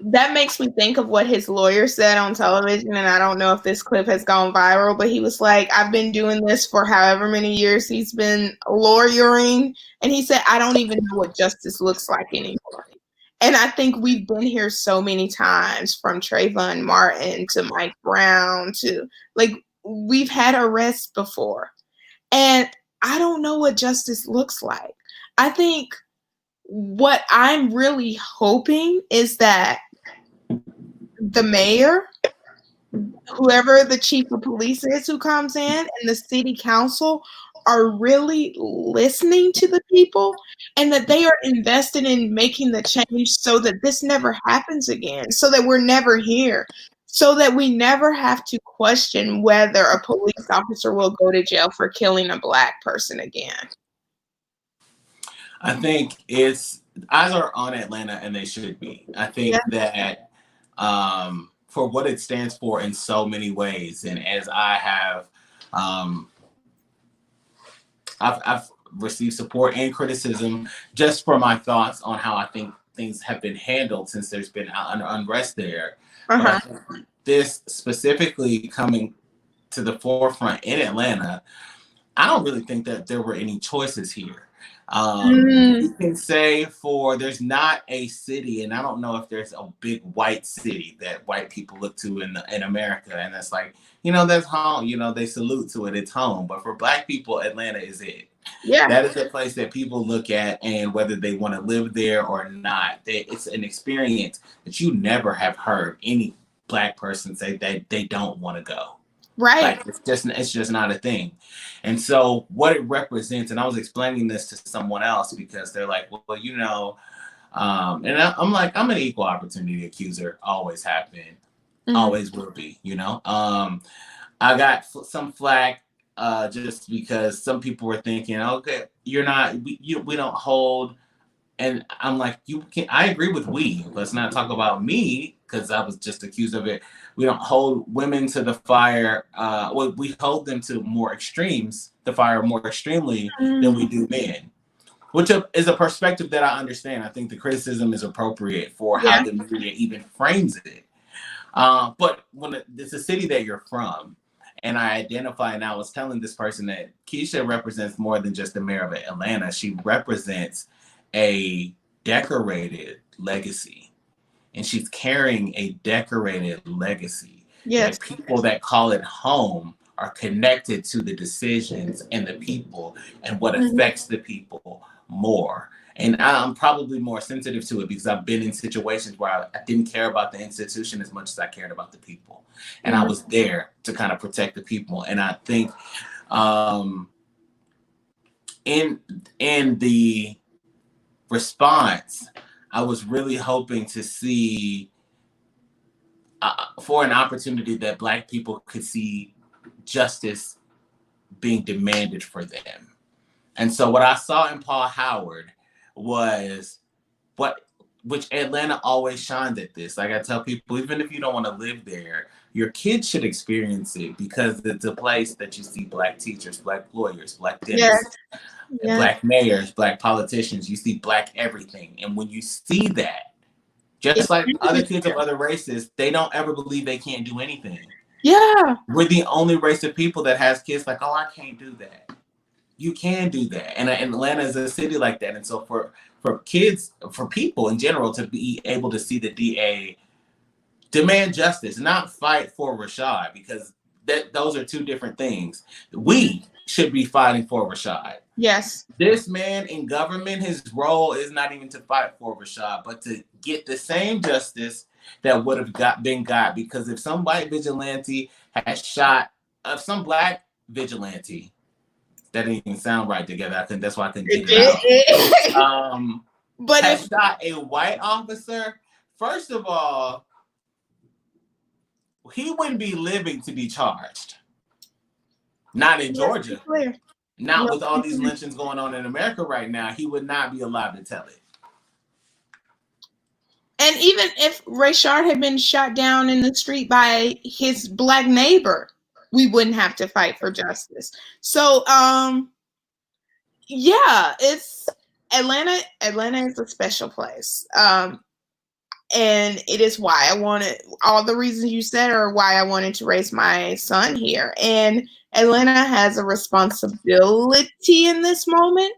That makes me think of what his lawyer said on television, and I don't know if this clip has gone viral, but he was like, I've been doing this for however many years he's been lawyering, and he said, I don't even know what justice looks like anymore. And I think we've been here so many times, from Trayvon Martin to Mike Brown to, like, we've had arrests before. And I don't know what justice looks like. I think what I'm really hoping is that the mayor, whoever the chief of police is who comes in, and the city council are really listening to the people, and that they are invested in making the change so that this never happens again, so that we're never here, so that we never have to question whether a police officer will go to jail for killing a Black person again. I think eyes are on Atlanta, and they should be. I think that for what it stands for in so many ways, and as I have, I've received support and criticism just for my thoughts on how I think things have been handled since there's been unrest there. But this specifically coming to the forefront in Atlanta, I don't really think that there were any choices here. You can say there's not a city, and I don't know if there's a big white city that white people look to in America, and that's like, that's home. They salute to it. It's home. But for Black people, Atlanta is it. Yeah, that is a place that people look at, and whether they want to live there or not, it's an experience that you never have heard any Black person say that they don't want to go. Right. Like, it's just not a thing. And so what it represents, and I was explaining this to someone else because they're like, well, and I'm like, I'm an equal opportunity accuser. Always have been. Always will be, I got some flack just because some people were thinking, okay, we don't hold. And I'm like, I agree with we. Let's not talk about me, because I was just accused of it. We don't hold women to the fire. We hold them to the fire more extremely than we do men, which is a perspective that I understand. I think the criticism is appropriate for how the media even frames it. But when it's a city that you're from, and I identify, and I was telling this person that Keisha represents more than just the mayor of Atlanta. She represents a decorated legacy, and she's carrying a decorated legacy. Yes, that people that call it home are connected to the decisions and the people and what affects the people more. And I'm probably more sensitive to it because I've been in situations where I didn't care about the institution as much as I cared about the people. And I was there to kind of protect the people. And I think in the response, I was really hoping to see for an opportunity that Black people could see justice being demanded for them. And so what I saw in Paul Howard was which Atlanta always shines at this. Like I tell people, even if you don't want to live there, your kids should experience it, because it's a place that you see Black teachers, Black lawyers, Black dentists, Black mayors, Black politicians. You see Black everything. And when you see that, just like other kids of other races, they don't ever believe they can't do anything. Yeah. We're the only race of people that has kids like, oh, I can't do that. You can do that. And Atlanta is a city like that. And so for kids, for people in general, to be able to see the DA demand justice, not fight for Rashad, because that those are two different things. We should be fighting for Rashad. Yes. This man in government, his role is not even to fight for Rashad, but to get the same justice that would have been got. Because if some white vigilante had shot some black vigilante, that didn't even sound right together. That's why I couldn't get it out. But had shot a white officer, first of all, he wouldn't be living to be charged. Not in Georgia. Not with all these lynchings going on in America right now. He would not be allowed to tell it. And even if Rayshard had been shot down in the street by his black neighbor, we wouldn't have to fight for justice. So, yeah, it's Atlanta. Atlanta is a special place. And it is why I wanted, all the reasons you said are why I wanted to raise my son here. And Atlanta has a responsibility in this moment.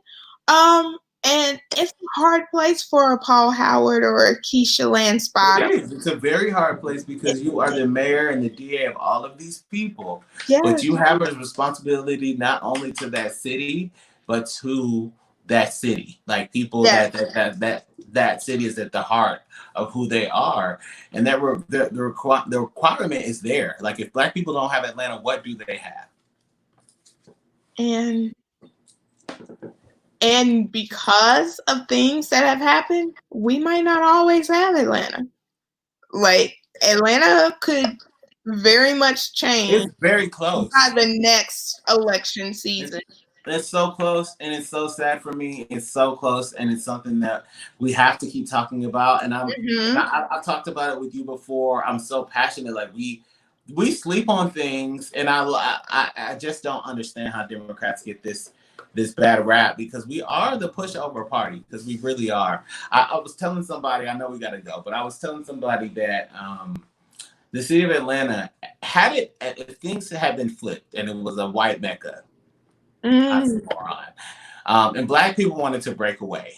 And it's a hard place for a Paul Howard or a Keisha Lance Bottom. It is. It's a very hard place because you are the mayor and the DA of all of these people. Yes. But you have a responsibility not only to that city, but to that city. Like people that city is at the heart of who they are. And that the requirement is there. Like if black people don't have Atlanta, what do they have? And because of things that have happened, we might not always have Atlanta. Like Atlanta could very much change. It's very close by the next election season. It's so close, and it's so sad for me. It's so close, and it's something that we have to keep talking about. And I've talked about it with you before. I'm so passionate. Like we sleep on things, and I just don't understand how Democrats get this bad rap, because we are the pushover party, because we really are. I was telling somebody, I know we got to go, but I was telling somebody that the city of Atlanta if things had been flipped and it was a white Mecca, and black people wanted to break away,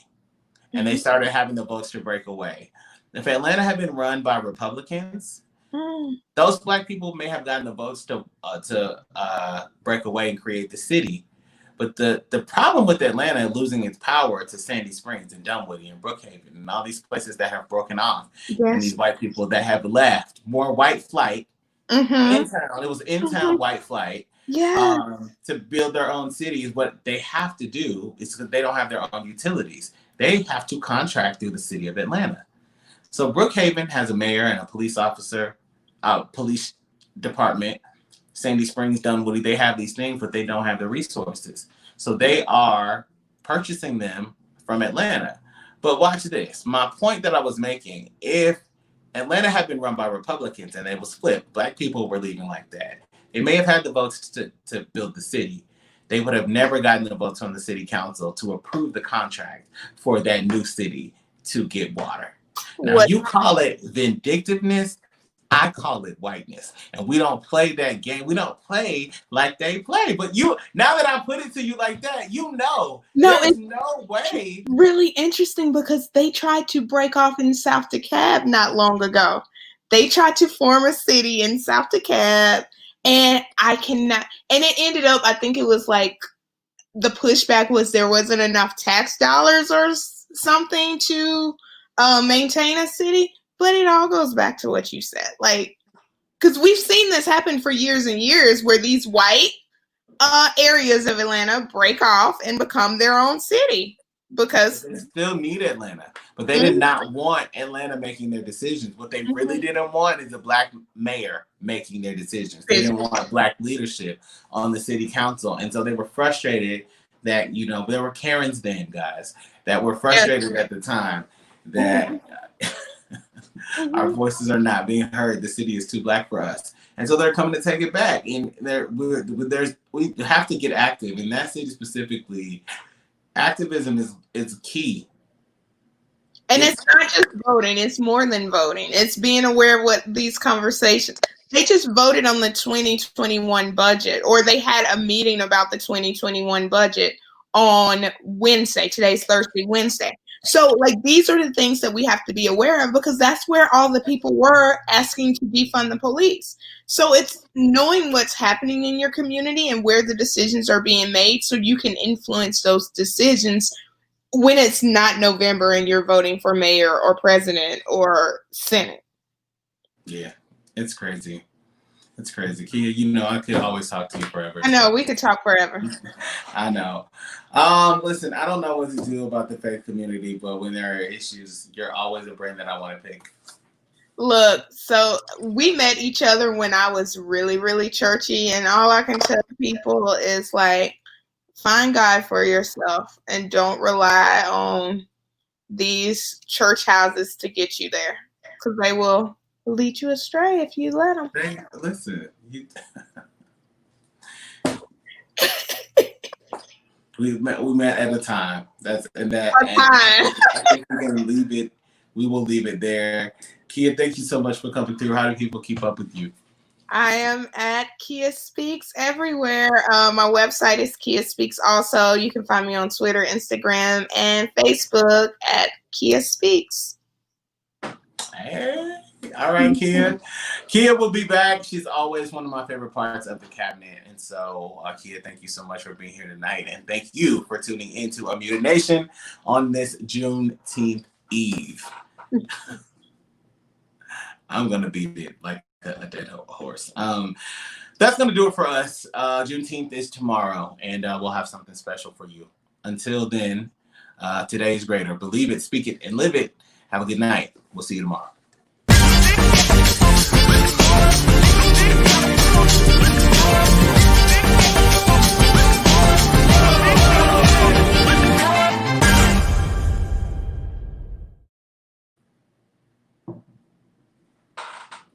and they started having the votes to break away. If Atlanta had been run by Republicans, those black people may have gotten the votes to break away and create the city. But the problem with Atlanta losing its power to Sandy Springs and Dunwoody and Brookhaven and all these places that have broken off, and these white people that have left, more white flight in town. It was in town white flight. To build their own cities. What they have to do is, because they don't have their own utilities, they have to contract through the city of Atlanta. So Brookhaven has a mayor and a police officer, police department. Sandy Springs, Dunwoody, they have these things, but they don't have the resources. So they are purchasing them from Atlanta. But watch this. My point that I was making, if Atlanta had been run by Republicans and it was flipped, black people were leaving like that. They may have had the votes to build the city. They would have never gotten the votes from the city council to approve the contract for that new city to get water. Now, you call it vindictiveness, I call it whiteness. And we don't play that game. We don't play like they play. But now that I put it to you like that, there's no way. Really interesting, because they tried to break off in South DeKalb not long ago. They tried to form a city in South DeKalb, and I cannot. And it ended up, I think it was like the pushback was there wasn't enough tax dollars or something to maintain a city. But it all goes back to what you said, like, because we've seen this happen for years and years, where these white areas of Atlanta break off and become their own city, because they still need Atlanta, but they did not want Atlanta making their decisions. What they really didn't want is a black mayor making their decisions. They didn't want black leadership on the city council, and so they were frustrated that there were Karens then, guys, that were frustrated at the time that. Our voices are not being heard. The city is too black for us, and so they're coming to take it back. And we have to get active in that city specifically. Activism is key. And it's not just voting; it's more than voting. It's being aware of what these conversations. They just voted on the 2021 budget, or they had a meeting about the 2021 budget on Wednesday. Today's Thursday, Wednesday. So, like, these are the things that we have to be aware of, because that's where all the people were asking to defund the police. So it's knowing what's happening in your community and where the decisions are being made so you can influence those decisions when it's not November and you're voting for mayor or president or Senate. Yeah, it's crazy. It's crazy. Kia, you know, I could always talk to you forever. I know, we could talk forever. I know. Listen, I don't know what to do about the faith community, but when there are issues, you're always a brain that I want to pick. Look, so we met each other when I was really, really churchy, and all I can tell people is, like, find God for yourself and don't rely on these church houses to get you there, because they will lead you astray if you let them. Listen, we met at a time. I think we're gonna leave it. We will leave it there. Kia, thank you so much for coming through. How do people keep up with you? I am at Kia Speaks everywhere. My website is Kia Speaks also. You can find me on Twitter, Instagram, and Facebook at Kia Speaks. Hey. All right, Kia. Kia will be back. She's always one of my favorite parts of the cabinet. And so, Kia, thank you so much for being here tonight. And thank you for tuning into Unmuted Nation on this Juneteenth Eve. I'm going to beat it like a dead horse. That's going to do it for us. Juneteenth is tomorrow, and we'll have something special for you. Until then, today is greater. Believe it, speak it, and live it. Have a good night. We'll see you tomorrow.